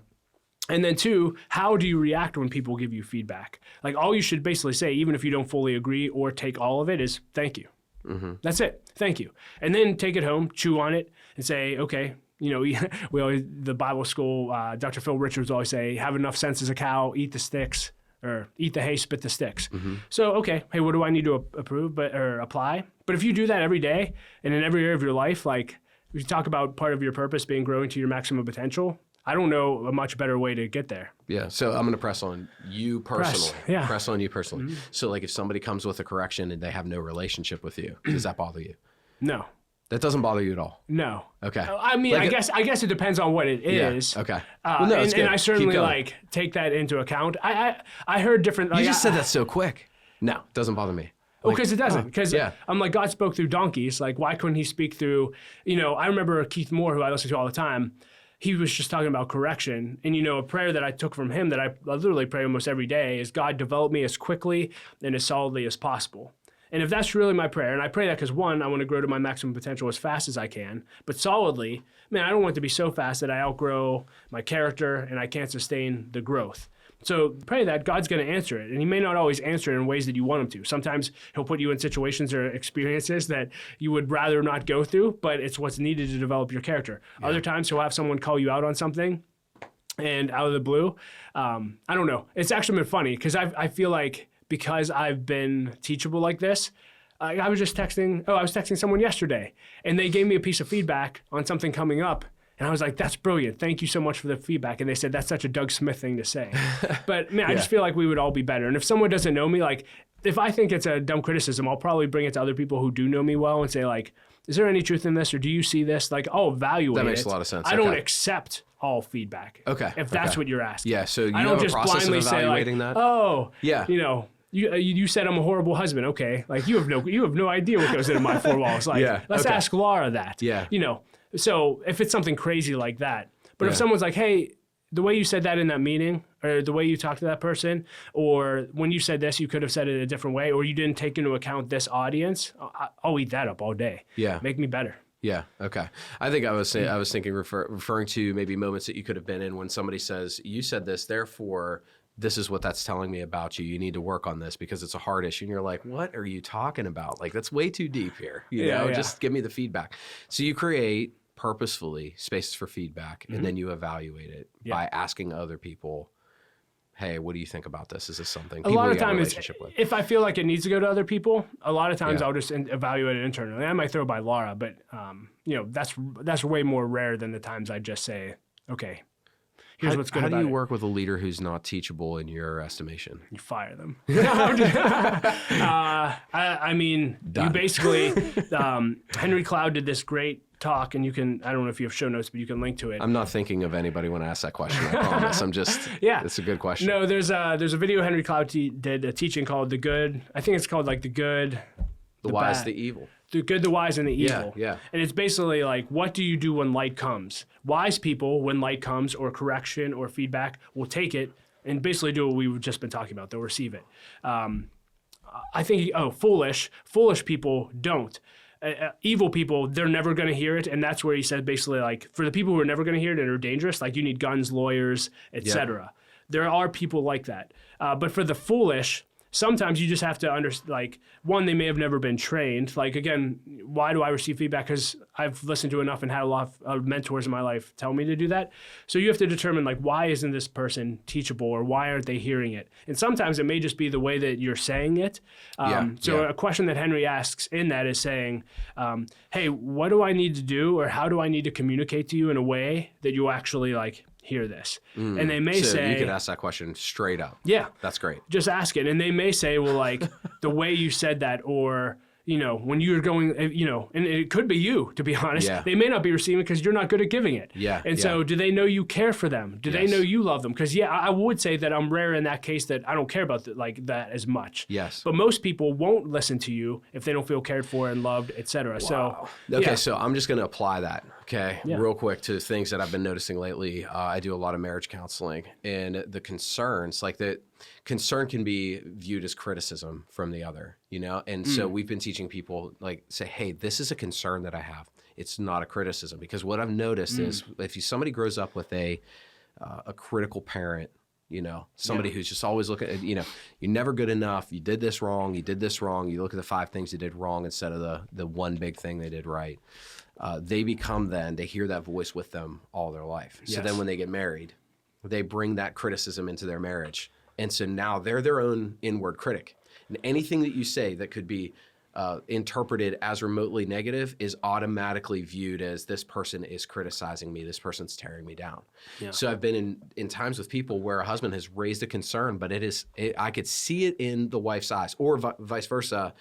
And then 2, how do you react when people give you feedback? Like all you should basically say, even if you don't fully agree or take all of it, is thank you. Mm-hmm. That's it. Thank you. And then take it home, chew on it, and say, okay. The Bible school, Dr. Phil Richards always say, have enough sense as a cow, eat the sticks. Or eat the hay, spit the sticks. Mm-hmm. So, okay, hey, what do I need to approve or apply? But if you do that every day and in every area of your life, like we talk about part of your purpose being growing to your maximum potential, I don't know a much better way to get there. Yeah, so I'm going to press on you personally. Press on you personally. Mm-hmm. So like if somebody comes with a correction and they have no relationship with you, does that bother you? No. That doesn't bother you at all? No. Okay. I mean, like I guess it depends on what it is. Okay. And I certainly take that into account. I heard different. You just said that so quick. No, it doesn't bother me. Because it doesn't. Because I'm like, God spoke through donkeys. Like, why couldn't he speak through, I remember Keith Moore, who I listen to all the time. He was just talking about correction. And, a prayer that I took from him that I literally pray almost every day is, God, develop me as quickly and as solidly as possible. And if that's really my prayer, and I pray that because, 1, I want to grow to my maximum potential as fast as I can, but solidly, man, I don't want it to be so fast that I outgrow my character and I can't sustain the growth. So pray that God's going to answer it. And he may not always answer it in ways that you want him to. Sometimes he'll put you in situations or experiences that you would rather not go through, but it's what's needed to develop your character. Yeah. Other times he'll have someone call you out on something, and out of the blue, I don't know. It's actually been funny because I feel like, because I've been teachable like this, I was texting someone yesterday, and they gave me a piece of feedback on something coming up, and I was like, that's brilliant. Thank you so much for the feedback. And they said, that's such a Doug Smith thing to say. But man, I just feel like we would all be better. And if someone doesn't know me, like if I think it's a dumb criticism, I'll probably bring it to other people who do know me well and say like, is there any truth in this, or do you see this? Like, I'll evaluate it. That makes a lot of sense. I don't accept all feedback. Okay. If that's what you're asking. Yeah, so you have a process of evaluating that? Oh, yeah. You said I'm a horrible husband. Okay, like you have no idea what goes into my 4 walls. Like, let's ask Laura that. Yeah. So if it's something crazy like that, but if someone's like, hey, the way you said that in that meeting, or the way you talked to that person, or when you said this, you could have said it a different way, or you didn't take into account this audience, I'll eat that up all day. Yeah. Make me better. Yeah. Okay. I think I was thinking referring to maybe moments that you could have been in when somebody says, you said this, therefore this is what that's telling me about you. You need to work on this because it's a hard issue. And you're like, what are you talking about? Like, that's way too deep here. Just give me the feedback. So you create purposefully spaces for feedback, and then you evaluate it by asking other people, hey, what do you think about this? Is this something people you have a relationship with? If I feel like it needs to go to other people, a lot of times I'll just evaluate it internally. I might throw it by Laura, but that's way more rare than the times I just say, okay, Here's what's good how about do you it. work with a leader who's not teachable in your estimation? You fire them. I mean, Done. you basically, Henry Cloud did this great talk, and you can, I don't know if you have show notes, but you can link to it. I'm not thinking of anybody when I ask that question. I promise. I'm just, Yeah. It's a good question. No, there's a video Henry Cloud did a teaching called The Good. I think it's called like The Good, the wise, bad. the evil. The good, the wise, and the evil. Yeah. And it's basically like, what do you do when light comes? Wise people, when light comes or correction or feedback, will take it and basically do what we've just been talking about. They'll receive it. I think, foolish people don't. Evil people, they're never going to hear it. And that's where he said basically like, for the people who are never going to hear it and are dangerous, like you need guns, lawyers, etc. There are people like that. But for the foolish, sometimes you just have to understand, like, one, they may have never been trained. Like, again, why do I receive feedback? Because I've listened to enough and had a lot of mentors in my life tell me to do that. So you have to determine, like, why isn't this person teachable or why aren't they hearing it? And sometimes it may just be the way that you're saying it. A question that Henry asks in that is saying, hey, what do I need to do or how do I need to communicate to you in a way that you actually, like, hear this? And they may say, you could ask that question straight up. Yeah. That's great. Just ask it. And they may say, well, like, the way you said that, or, you know, when you're going, you know, and it could be you, to be honest. Yeah. They may not be receiving it because you're not good at giving it. Yeah. And so do they know you care for them? Do they know you love them? Because, I would say that I'm rare in that case that I don't care about that as much. Yes. But most people won't listen to you if they don't feel cared for and loved, et cetera. Wow. So, okay, so I'm just going to apply that, Yeah. real quick to things that I've been noticing lately. I do a lot of marriage counseling, and the concerns, like the concern can be viewed as criticism from the other, you know? And so we've been teaching people, like, say, hey, this is a concern that I have. It's not a criticism. Because what I've noticed is if somebody grows up with a critical parent, you know, somebody who's just always looking at, you know, you're never good enough. You did this wrong. You did this wrong. You look at the 5 things you did wrong instead of the one big thing they did right. They hear that voice with them all their life. So then when they get married, they bring that criticism into their marriage. And so now they're their own inward critic. And anything that you say that could be interpreted as remotely negative is automatically viewed as this person is criticizing me, this person's tearing me down. Yeah. So I've been in times with people where a husband has raised a concern, but I could see it in the wife's eyes, or vice versa.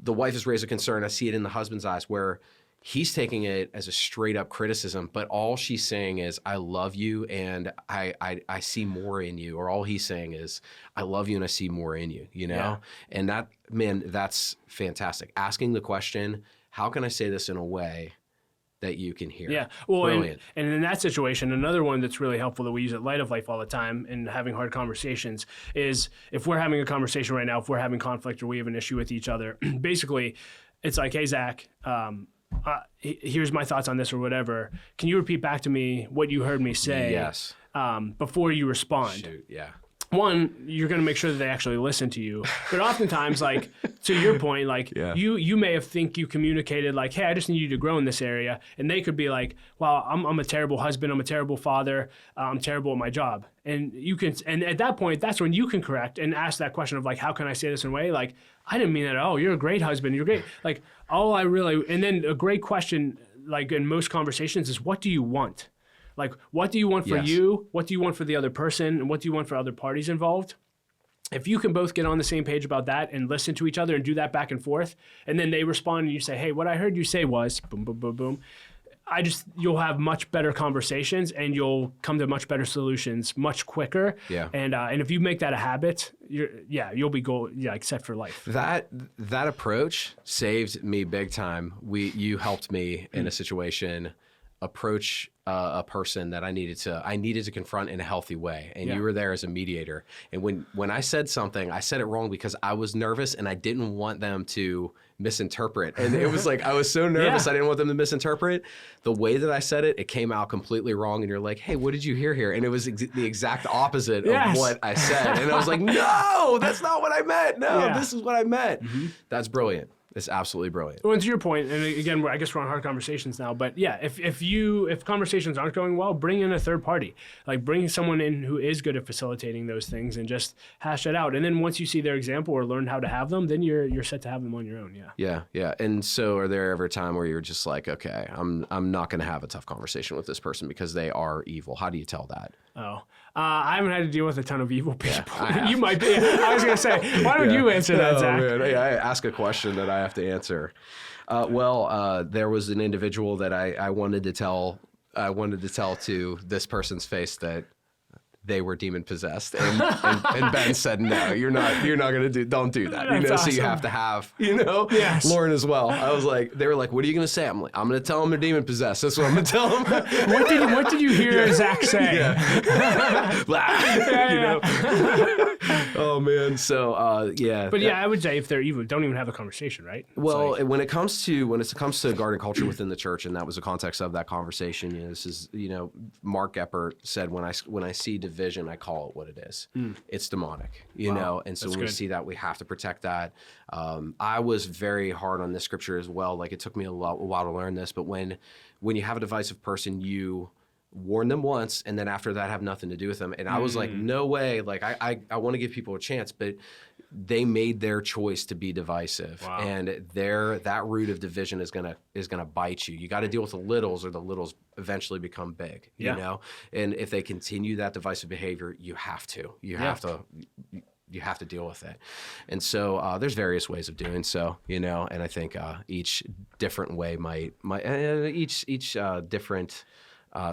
The wife has raised a concern, I see it in the husband's eyes, where he's taking it as a straight up criticism, but all she's saying is, I love you and I see more in you. Or all he's saying is, I love you and I see more in you, you know? Yeah. And that, man, that's fantastic. Asking the question, how can I say this in a way that you can hear? Yeah. Well, brilliant. And in that situation, another one that's really helpful that we use at Light of Life all the time in having hard conversations is if we're having a conversation right now, if we're having conflict or we have an issue with each other, basically it's like, hey, Zach, here's my thoughts on this or whatever. Can you repeat back to me what you heard me say? Yes. Before you respond? Shoot, yeah. One, you're going to make sure that they actually listen to you. But oftentimes, like, to your point, like, you may have think you communicated, like, hey, I just need you to grow in this area. And they could be like, well, I'm a terrible husband. I'm a terrible father. I'm terrible at my job. And you can, and at that point, that's when you can correct and ask that question of, like, how can I say this in a way? Like, I didn't mean that at all. You're a great husband. You're great. Like, and then a great question, like, in most conversations is, what do you want? Like, what do you want for you? What do you want for the other person? And what do you want for other parties involved? If you can both get on the same page about that and listen to each other and do that back and forth, and then they respond and you say, hey, what I heard you say was boom, boom, boom, boom. You'll have much better conversations and you'll come to much better solutions much quicker. Yeah. And if you make that a habit, you'll be set for life. That approach saved me big time. You helped me in a situation approach a person that I needed to confront in a healthy way. And you were there as a mediator. And when I said something, I said it wrong because I was nervous and I didn't want them to misinterpret. And it was like, I was so nervous. I didn't want them to misinterpret. The way that I said it came out completely wrong. And you're like, hey, what did you hear here? And it was the exact opposite of what I said. And I was like, no, that's not what I meant. No, this is what I meant. Mm-hmm. That's brilliant. It's absolutely brilliant. Well, and to your point, and again, I guess we're on hard conversations now, but yeah, if conversations aren't going well, bring in a third party. Like, bring someone in who is good at facilitating those things and just hash it out. And then once you see their example or learn how to have them, then you're set to have them on your own. Yeah. And so are there ever a time where you're just like, okay, I'm not going to have a tough conversation with this person because they are evil? How do you tell that? Oh, I haven't had to deal with a ton of evil people. You might be. I was going to say, why don't you answer that, Zach? Man. Hey, I ask a question that I have to answer. There was an individual that I wanted to tell. I wanted to tell to this person's face that they were demon possessed, and Ben said, "No, you're not gonna don't do that." That's awesome. So you have to have, Yes. Lauren as well. I was like, they were like, "What are you gonna say?" I'm like, "I'm gonna tell them they're demon possessed." That's what I'm gonna tell them. What did you hear Zach say? Oh man. So yeah. But yeah, I would say if they're evil, don't even have a conversation, right? It's Well, like, when it comes to garden culture within the church, and that was the context of that conversation, this is, Mark Eppert said, when I see division, I call it what it is. It's demonic, Wow. and so That's when we good. see that, we have to protect that. I was very hard on this scripture as well. Like, it took me a while to learn this, but when you have a divisive person, you warn them once, and then after that have nothing to do with them. And I was like, no way. Like, I want to give people a chance, but they made their choice to be divisive. Wow. And that root of division is gonna bite you. You got to deal with the littles, or the littles eventually become big. Yeah. And if they continue that divisive behavior, you have to deal with it. And so there's various ways of doing so, and I think each different way each different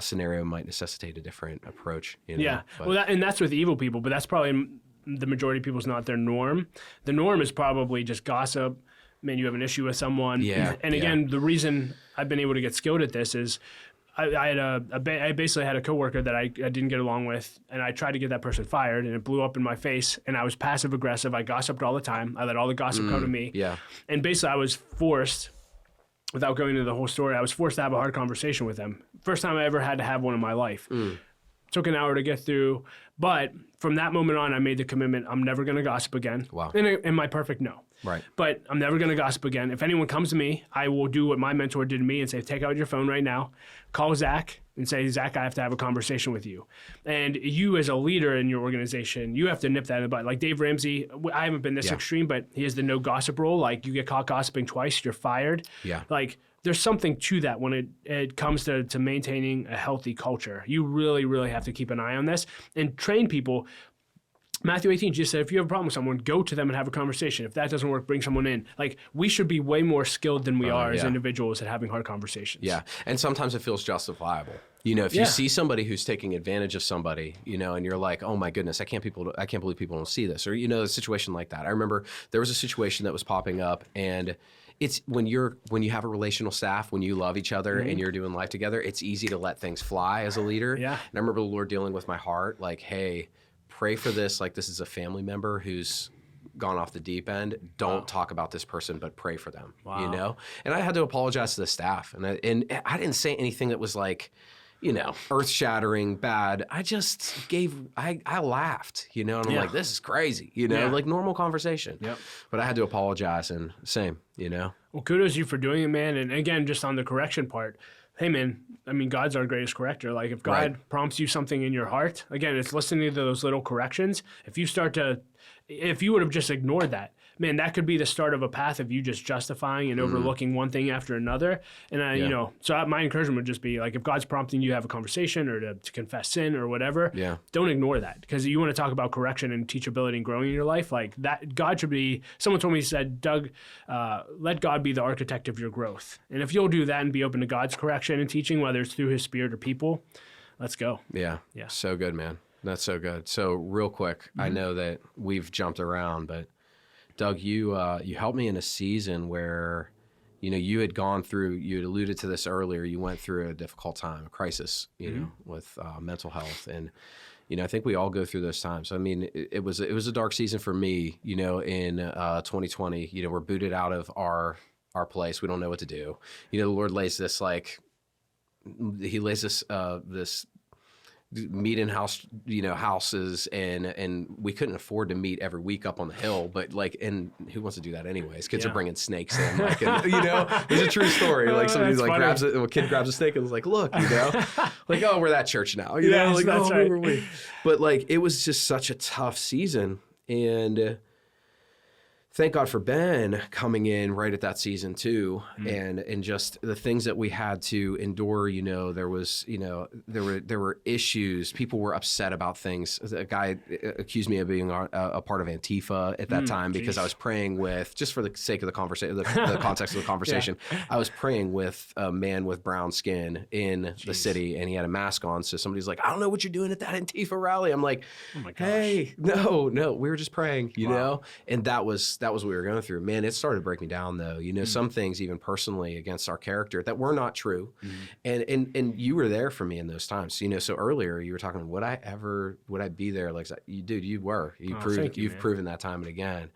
scenario might necessitate a different approach. Yeah. But, Well, and that's with evil people, but that's probably the majority of people's not their norm. The norm is probably just gossip. Man, you have an issue with someone. Yeah. And again, the reason I've been able to get skilled at this is I basically had a coworker that I didn't get along with, and I tried to get that person fired, and it blew up in my face. And I was passive aggressive. I gossiped all the time. I let all the gossip come to me. Yeah. And basically, I was forced, without going into the whole story, I was forced to have a hard conversation with them. First time I ever had to have one in my life. Took an hour to get through, but from that moment on, I made the commitment: I'm never going to gossip again. Wow. In my perfect no. Right. But I'm never going to gossip again. If anyone comes to me, I will do what my mentor did to me and say, take out your phone right now, call Zach and say, Zach, I have to have a conversation with you. And you as a leader in your organization, you have to nip that in the butt. Like Dave Ramsey, I haven't been this extreme, but he has the no gossip rule. Like, you get caught gossiping twice, you're fired. Yeah. Like, there's something to that when it comes to maintaining a healthy culture. You really, really have to keep an eye on this and train people. Matthew 18 just said, if you have a problem with someone, go to them and have a conversation. If that doesn't work, bring someone in. Like, we should be way more skilled than we are as individuals at having hard conversations. Yeah. And sometimes it feels justifiable. If you see somebody who's taking advantage of somebody, and you're like, oh my goodness, I can't believe people don't see this. Or, a situation like that. I remember there was a situation that was popping up, and it's when you have a relational staff, when you love each other and you're doing life together, it's easy to let things fly as a leader. Yeah. And I remember the Lord dealing with my heart, like, hey, pray for this. Like, this is a family member who's gone off the deep end. Don't talk about this person, but pray for them. Wow. And I had to apologize to the staff, and I didn't say anything that was like, earth-shattering bad. I just I laughed, and I'm like, this is crazy, like normal conversation. Yep. But I had to apologize, and same, Well, kudos to you for doing it, man. And again, just on the correction part, hey, man, I mean, God's our greatest corrector. Like, if God prompts you something in your heart, again, it's listening to those little corrections. If you would have just ignored that, man, that could be the start of a path of you just justifying and overlooking one thing after another. And, so my encouragement would just be, like, if God's prompting you to have a conversation or to confess sin or whatever, don't ignore that. Because you want to talk about correction and teachability and growing in your life. Like, that, God should be, someone told me, he said, Doug, let God be the architect of your growth. And if you'll do that and be open to God's correction and teaching, whether it's through his spirit or people, let's go. Yeah. So good, man. That's so good. So real quick, I know that we've jumped around, but Doug, you helped me in a season where, you had gone through, you had alluded to this earlier, you went through a difficult time, a crisis, with mental health. And, I think we all go through those times. I mean, it was a dark season for me, in 2020, we're booted out of our place. We don't know what to do. The Lord lays this, he lays this meeting houses, and we couldn't afford to meet every week up on the hill, but and who wants to do that anyways? Kids are bringing snakes in, it's a true story. Like, somebody grabs it, a kid grabs a snake and was like, look, oh, we're that church now, that's right. Who were we? But it was just such a tough season, and thank God for Ben coming in right at that season too, and just the things that we had to endure. There were issues. People were upset about things. A guy accused me of being a part of Antifa at that time because I was praying with, just for the sake of the conversation, the context of the conversation, I was praying with a man with brown skin in the city, and he had a mask on. So somebody's like, "I don't know what you're doing at that Antifa rally." I'm like, oh my gosh. "Hey, no, we were just praying," know, and that was what we were going through. Man, it started to break me down though. Some things even personally against our character that were not true. And you were there for me in those times. So earlier you were talking, would I be there? Like, you were. You've proven that time and again.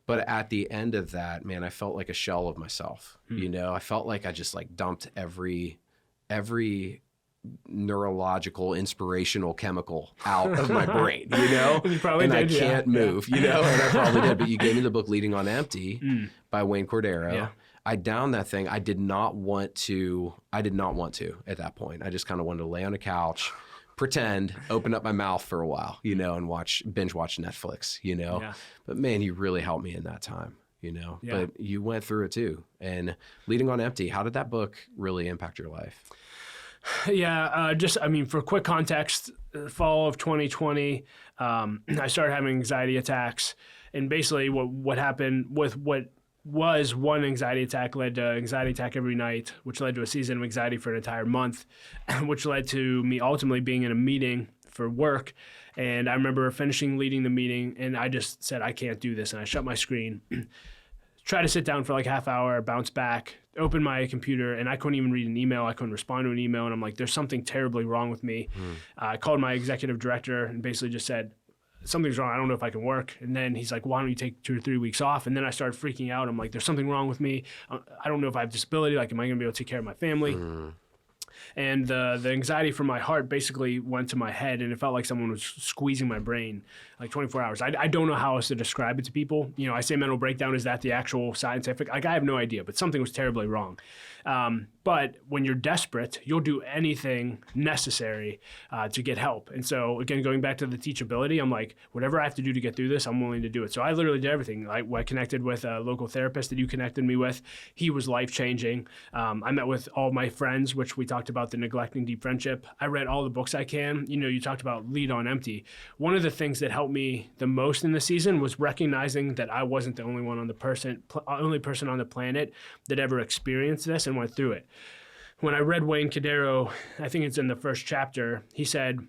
But at the end of that, man, I felt like a shell of myself. I felt like I just like dumped every neurological, inspirational chemical out of my brain, You probably and did, I can't move, and I probably did. But you gave me the book Leading on Empty by Wayne Cordero. Yeah. I downed that thing. I did not want to at that point. I just kind of wanted to lay on a couch, pretend, open up my mouth for a while, and binge watch Netflix, Yeah. But man, you really helped me in that time. Yeah. But you went through it too. And Leading on Empty, how did that book really impact your life? Yeah, for quick context, fall of 2020, I started having anxiety attacks, and basically what happened with what was one anxiety attack led to anxiety attack every night, which led to a season of anxiety for an entire month, which led to me ultimately being in a meeting for work. And I remember leading the meeting, and I just said, I can't do this, and I shut my screen. Try to sit down for like half hour, bounce back, open my computer, and I couldn't even read an email. I couldn't respond to an email, and I'm like, there's something terribly wrong with me. I called my executive director and basically just said, something's wrong. I don't know if I can work. And then he's like, why don't you take 2 or 3 weeks off? And then I started freaking out. I'm like, there's something wrong with me. I don't know if I have disability. Like, am I going to be able to take care of my family? And the anxiety from my heart basically went to my head, and it felt like someone was squeezing my brain like 24 hours. I don't know how else to describe it to people. I say mental breakdown. Is that the actual scientific? Like, I have no idea, but something was terribly wrong. But when you're desperate, you'll do anything necessary to get help. And so, again, going back to the teachability, I'm like, whatever I have to do to get through this, I'm willing to do it. So I literally did everything. I connected with a local therapist that you connected me with. He was life-changing. I met with all my friends, which we talked about the neglecting deep friendship. I read all the books I can. You talked about Lead on Empty. One of the things that helped me the most in the season was recognizing that I wasn't the only only person on the planet that ever experienced this and went through it. When I read Wayne Cordero, I think it's in the first chapter, he said,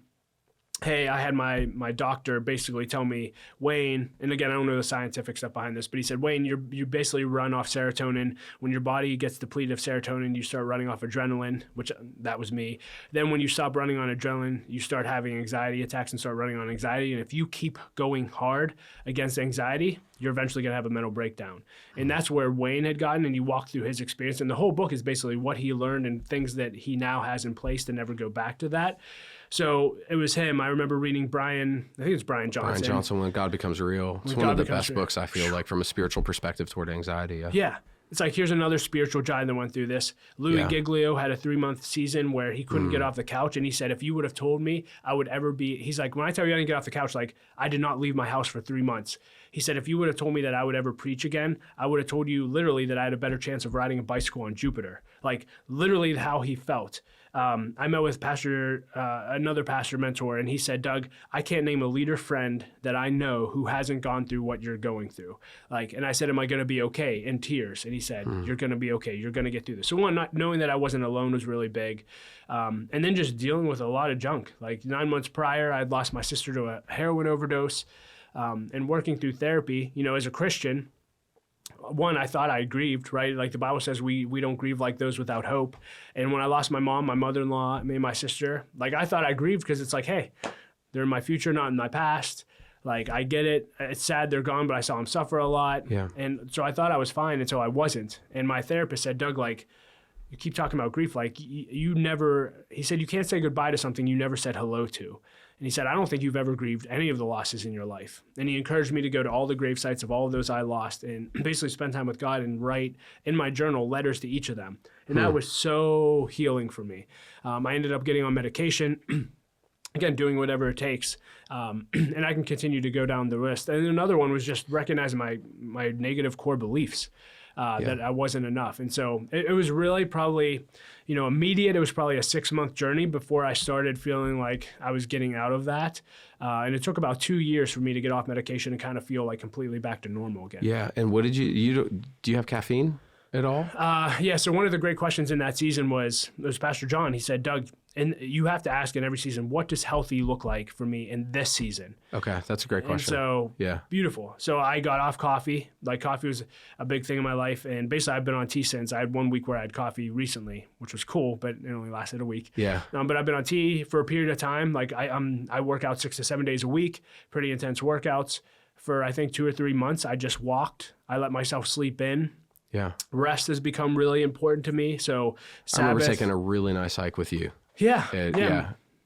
hey, I had my doctor basically tell me, Wayne, and again, I don't know the scientific stuff behind this, but he said, Wayne, you basically run off serotonin. When your body gets depleted of serotonin, you start running off adrenaline, which that was me. Then when you stop running on adrenaline, you start having anxiety attacks and start running on anxiety. And if you keep going hard against anxiety, you're eventually going to have a mental breakdown. And that's where Wayne had gotten, and he walked through his experience. And the whole book is basically what he learned and things that he now has in place to never go back to that. So it was him. I remember reading I think it's Brian Johnson. Brian Johnson, When God Becomes Real. It's one of the best books, I feel like, from a spiritual perspective toward anxiety. Yeah. It's like, here's another spiritual giant that went through this. Louis Giglio had a 3-month season where he couldn't get off the couch. And he said, if you would have told me I would ever be, he's like, when I tell you I didn't get off the couch, like, I did not leave my house for 3 months. He said, if you would have told me that I would ever preach again, I would have told you literally that I had a better chance of riding a bicycle on Jupiter. Like, literally how he felt. I met with another pastor mentor, and he said, Doug, I can't name a leader friend that I know who hasn't gone through what you're going through. And I said, am I going to be okay? In tears. And he said, you're going to be okay. You're going to get through this. So one, not knowing that I wasn't alone was really big. And then just dealing with a lot of junk. Like 9 months prior, I'd lost my sister to a heroin overdose. And working through therapy, as a Christian, one, I thought I grieved, right? Like the Bible says, we don't grieve like those without hope. And when I lost my mom, my mother-in-law, me and my sister, like I thought I grieved because it's like, hey, they're in my future, not in my past. Like, I get it. It's sad they're gone, but I saw them suffer a lot. Yeah. And so I thought I was fine until I wasn't. And my therapist said, Doug, like, you keep talking about grief. Like, he said, you can't say goodbye to something you never said hello to. And he said, I don't think you've ever grieved any of the losses in your life. And he encouraged me to go to all the grave sites of all of those I lost and basically spend time with God and write in my journal letters to each of them. And that was so healing for me. I ended up getting on medication. again, doing whatever it takes. And I can continue to go down the list. And another one was just recognizing my negative core beliefs, that I wasn't enough. And so it was really probably, immediate. It was probably a 6-month journey before I started feeling like I was getting out of that. And it took about 2 years for me to get off medication and kind of feel like completely back to normal again. Yeah. And what did do you have caffeine at all? Yeah. So one of the great questions in that season was Pastor John. He said, Doug, and you have to ask in every season, what does healthy look like for me in this season? Okay, that's a great question. And so, yeah, beautiful. So I got off coffee. Like, coffee was a big thing in my life, and basically I've been on tea since. I had 1 week where I had coffee recently, which was cool, but it only lasted a week. Yeah. But I've been on tea for a period of time. Like, I work out 6 to 7 days a week, pretty intense workouts. For I think 2 or 3 months, I just walked. I let myself sleep in. Yeah. Rest has become really important to me. So Sabbath, I remember taking a really nice hike with you. Yeah.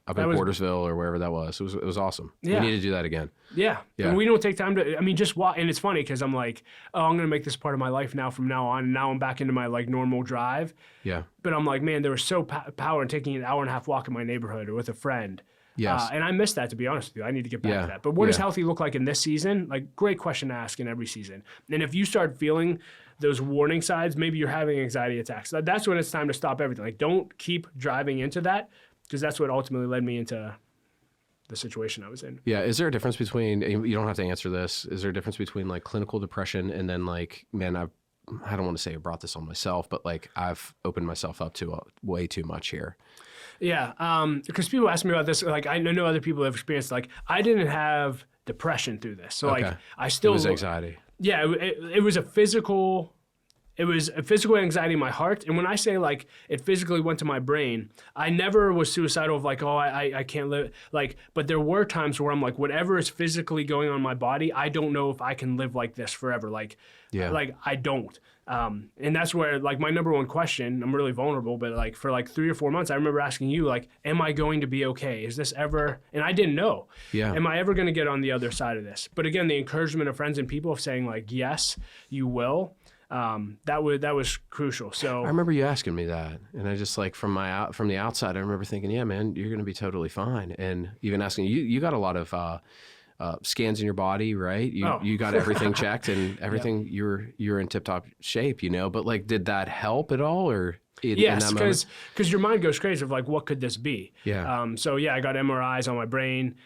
Up in Portersville or wherever that was. It was awesome. Yeah. We need to do that again. Yeah. And we don't take time to, just walk. And it's funny because I'm like, oh, I'm going to make this part of my life now from now on. And now I'm back into my like normal drive. Yeah. But I'm like, man, there was so power in taking an hour and a half walk in my neighborhood or with a friend. Yes. And I miss that, to be honest with you. I need to get back to that. But what does healthy look like in this season? Like, great question to ask in every season. And if you start feeling those warning signs, maybe you're having anxiety attacks. That's when it's time to stop everything. Like, don't keep driving into that, because that's what ultimately led me into the situation I was in. Yeah. Is there a difference between, you don't have to answer this, is there a difference between like clinical depression and then like, man, I don't want to say I brought this on myself, but like I've opened myself up to way too much here. Yeah. Because people ask me about this, like I know other people have experienced, like I didn't have depression through this. So like I still. It was anxiety. Yeah. It was a physical anxiety in my heart. And when I say like it physically went to my brain, I never was suicidal of like, oh, I can't live. Like, but there were times where I'm like, whatever is physically going on in my body, I don't know if I can live like this forever. Like I don't. And that's where like my number one question, I'm really vulnerable, but like for like 3 or 4 months, I remember asking you like, am I going to be okay? Is this ever, and I didn't know. Yeah. Am I ever going to get on the other side of this? But again, the encouragement of friends and people of saying like, yes, you will. That was crucial. So I remember you asking me that, and I just like from the outside, I remember thinking, yeah, man, you're going to be totally fine. And even asking you got a lot of scans in your body, right? You got everything checked and everything. You're in tip top shape, But like, did that help at all, or? Yes, because your mind goes crazy of like, what could this be? Yeah. So I got MRIs on my brain.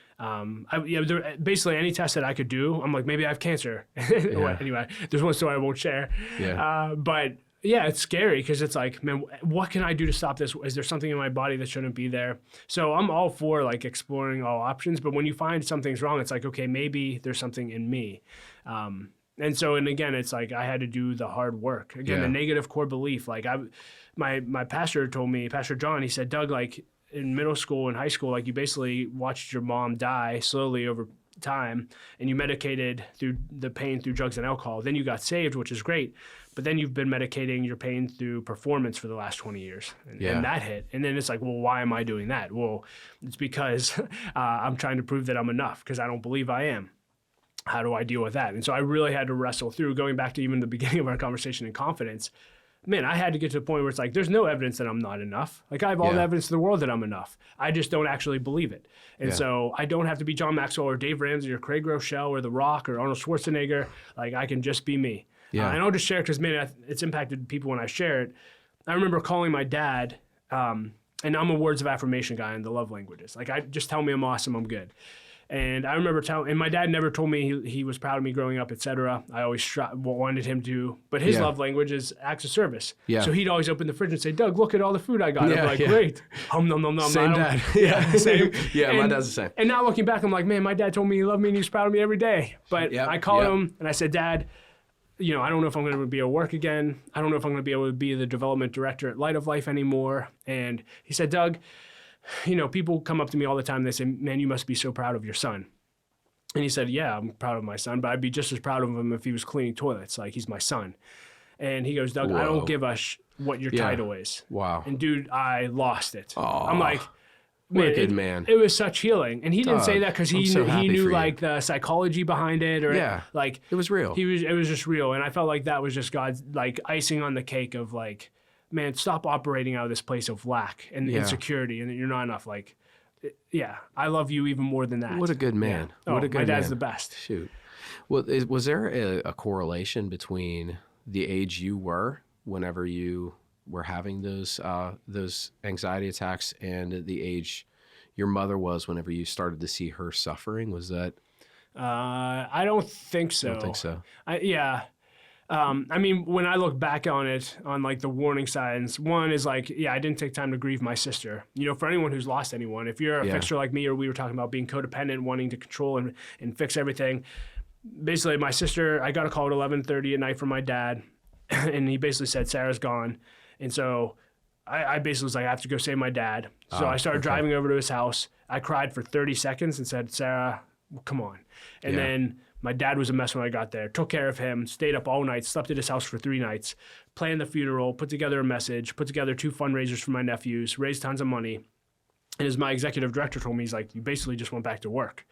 Basically any test that I could do, I'm like, maybe I have cancer. Anyway, there's one story I won't share. Yeah. But yeah, it's scary because it's like, man, what can I do to stop this? Is there something in my body that shouldn't be there? So I'm all for like exploring all options. But when you find something's wrong, it's like, okay, maybe there's something in me. And again, it's like I had to do the hard work. Again, the negative core belief. Like my pastor told me, Pastor John, he said, Doug, like in middle school and high school, like you basically watched your mom die slowly over time, and you medicated through the pain through drugs and alcohol. Then you got saved, which is great. But then you've been medicating your pain through performance for the last 20 years. And that hit. And then it's like, well, why am I doing that? Well, it's because I'm trying to prove that I'm enough because I don't believe I am. How do I deal with that? And so I really had to wrestle through, going back to even the beginning of our conversation in confidence. Man, I had to get to the point where it's like, there's no evidence that I'm not enough. Like I have all the evidence in the world that I'm enough. I just don't actually believe it. And so I don't have to be John Maxwell or Dave Ramsey or Craig Rochelle or The Rock or Arnold Schwarzenegger. Like I can just be me. Yeah. And I'll just share it because, man, it's impacted people when I share it. I remember calling my dad, and I'm a words of affirmation guy in the love languages. Like I just tell me I'm awesome, I'm good. And I remember and my dad never told me he was proud of me growing up, etc. I always wanted him to, but his love language is acts of service. Yeah. So he'd always open the fridge and say, Doug, look at all the food I got. I'm like, great. Nom, nom, nom, nom. Same dad. Same. My dad's the same. And now looking back, I'm like, man, my dad told me he loved me and he was proud of me every day. But I called him and I said, Dad, I don't know if I'm going to be able to work again. I don't know if I'm going to be able to be the development director at Light of Life anymore. And he said, Doug, people come up to me all the time. They say, man, you must be so proud of your son. And he said, yeah, I'm proud of my son, but I'd be just as proud of him if he was cleaning toilets. Like, he's my son. And he goes, Doug, I don't give a what your title is. Wow. And dude, I lost it. Aww. I'm like, what a good man. It was such healing. And he didn't say that because he knew like the psychology behind it, or like it was real. It was just real. And I felt like that was just God's like icing on the cake of like, man, stop operating out of this place of lack and insecurity and that you're not enough. Like, yeah, I love you even more than that. What a good man. Yeah. What a good my dad's man. the best. Shoot. Well, was there a correlation between the age you were whenever you were having those anxiety attacks and the age your mother was whenever you started to see her suffering? Was that? I don't think so. I don't think so. Yeah. I mean, when I look back on it, on like the warning signs, one is like, yeah, I didn't take time to grieve my sister. You know, for anyone who's lost anyone, if you're a fixer like me, or we were talking about being codependent, wanting to control and fix everything. Basically, my sister, I got a call at 11:30 at night from my dad, and he basically said, Sarah's gone. And so I basically was like, I have to go save my dad. So I started driving over to his house. I cried for 30 seconds and said, Sarah, come on. And then my dad was a mess when I got there. Took care of him, stayed up all night, slept at his house for 3 nights, planned the funeral, put together a message, put together 2 fundraisers for my nephews, raised tons of money. And as my executive director told me, he's like, you basically just went back to work,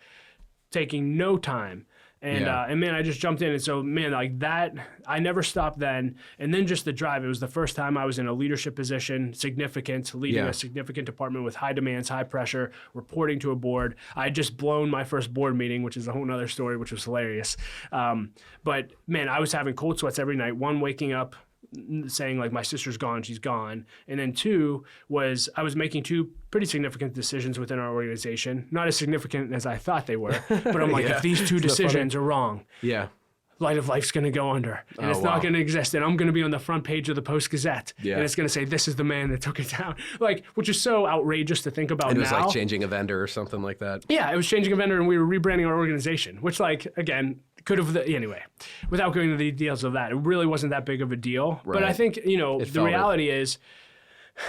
taking no time. And man, I just jumped in. And so, man, like that, I never stopped then. And then just the drive, it was the first time I was in a leadership position, significant, leading a significant department with high demands, high pressure, reporting to a board. I had just blown my first board meeting, which is a whole nother story, which was hilarious. But man, I was having cold sweats every night. One, waking up saying like, my sister's gone, she's gone. And then 2 was I was making 2 pretty significant decisions within our organization. Not as significant as I thought they were, but I'm like, if these 2 decisions are wrong, Light of Life's going to go under, and it's not going to exist, and I'm going to be on the front page of the Post-Gazette, and it's going to say, this is the man that took it down, like, which is so outrageous to think about now. And it was like changing a vendor or something like that. Yeah, it was changing a vendor, and we were rebranding our organization, which, like, again, could have, anyway, without going into the details of that, it really wasn't that big of a deal. Right. But I think, you know, the reality is,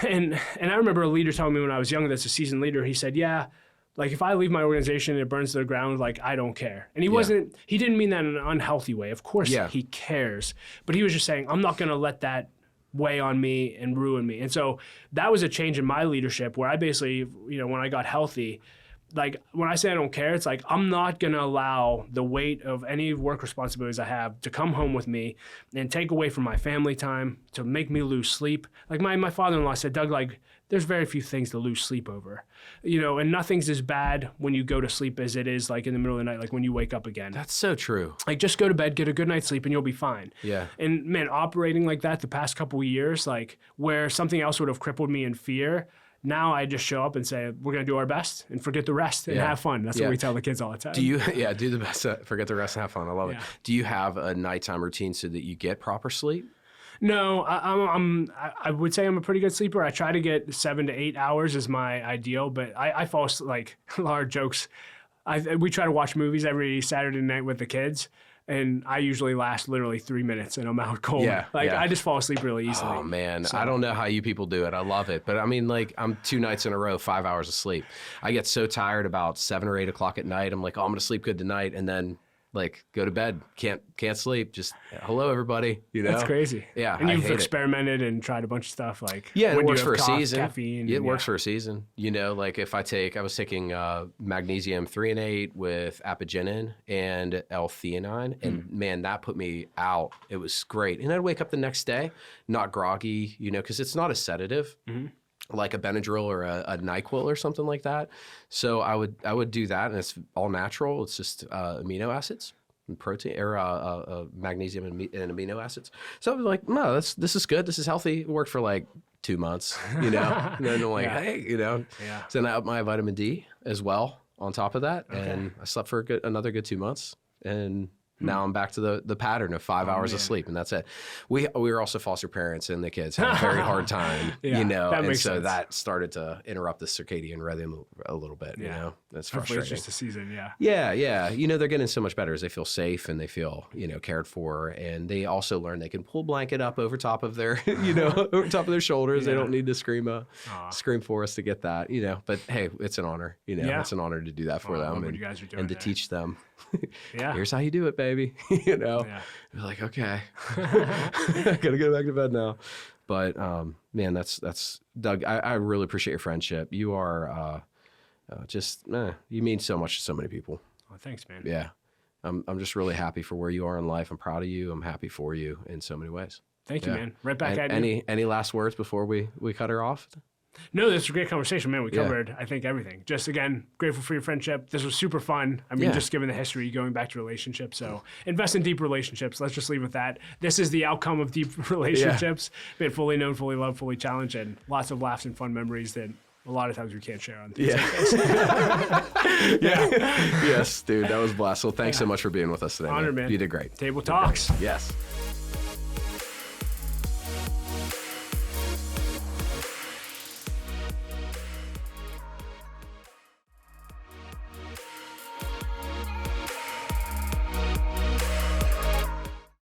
and I remember a leader telling me when I was young, that's a seasoned leader, he said, yeah, like, if I leave my organization and it burns to the ground, like, I don't care. And he didn't mean that in an unhealthy way. Of course he cares. But he was just saying, I'm not going to let that weigh on me and ruin me. And so that was a change in my leadership where I basically, you know, when I got healthy, like, when I say I don't care, it's like, I'm not going to allow the weight of any work responsibilities I have to come home with me and take away from my family time, to make me lose sleep. Like, my father-in-law said, Doug, like, there's very few things to lose sleep over, you know, and nothing's as bad when you go to sleep as it is like in the middle of the night, like when you wake up again. That's so true. Like, just go to bed, get a good night's sleep, and you'll be fine. Yeah. And man, operating like that the past couple of years, like where something else would have crippled me in fear, now I just show up and say, we're going to do our best and forget the rest and have fun. That's what we tell the kids all the time. Do you, do the best, forget the rest and have fun. I love it. Do you have a nighttime routine so that you get proper sleep? No, I would say I'm a pretty good sleeper. I try to get 7 to 8 hours is my ideal, but I fall asleep, like, a lot of jokes. We try to watch movies every Saturday night with the kids, and I usually last literally 3 minutes and I'm out cold. I just fall asleep really easily. Oh man, I don't know how you people do it. I love it. But I mean, like, I'm 2 nights in a row, 5 hours of sleep. I get so tired about 7 or 8 o'clock at night. I'm like, oh, I'm going to sleep good tonight. And then, like, go to bed, can't sleep. Just hello, everybody. You know, that's crazy. Yeah, and you've experimented and tried a bunch of stuff. Like, it works for a season. Caffeine, it works for a season. You know, like if I was taking magnesium 3 and 8 with apigenin and L-theanine, and man, that put me out. It was great, and I'd wake up the next day not groggy. You know, because it's not a sedative. Like a Benadryl or a NyQuil or something like that. So I would do that, and it's all natural. It's just amino acids and protein, or magnesium and amino acids. So I was like, no, this is good. This is healthy. It worked for like 2 months, you know. And then I'm like, hey, you know. So then I upped my vitamin D as well on top of that, and I slept for another good 2 months, and now I'm back to the pattern of 5 hours of sleep, and that's it. We were also foster parents, and the kids had a very hard time, you know, and so that started to interrupt the circadian rhythm a little bit, you know. That's frustrating. It's just a season, Yeah. You know, they're getting so much better as they feel safe and they feel, you know, cared for, and they also learn they can pull blanket up over top of their, you know, over top of their shoulders. They don't need to scream for us to get that, you know. But hey, it's an honor, you know. It's an honor to do that for them, and, you guys are doing and to teach them. Here's how you do it, baby. You know, they're like, okay, gotta go back to bed now. But man, that's Doug. I really appreciate your friendship. You are you mean so much to so many people. Oh, thanks, man. Yeah, I'm just really happy for where you are in life. I'm proud of you. I'm happy for you in so many ways. Thank you, man. Right back at you. Any last words before we cut her off? No, this was a great conversation, man. We covered, I think, everything. Just, again, grateful for your friendship. This was super fun. I mean, just given the history, going back to relationships. So invest in deep relationships. Let's just leave with that. This is the outcome of deep relationships. Being fully known, fully loved, fully challenged, and lots of laughs and fun memories that a lot of times we can't share on. Yes, dude, that was a blast. So thanks so much for being with us today. Honor, man. You did great. Table talks. Yes.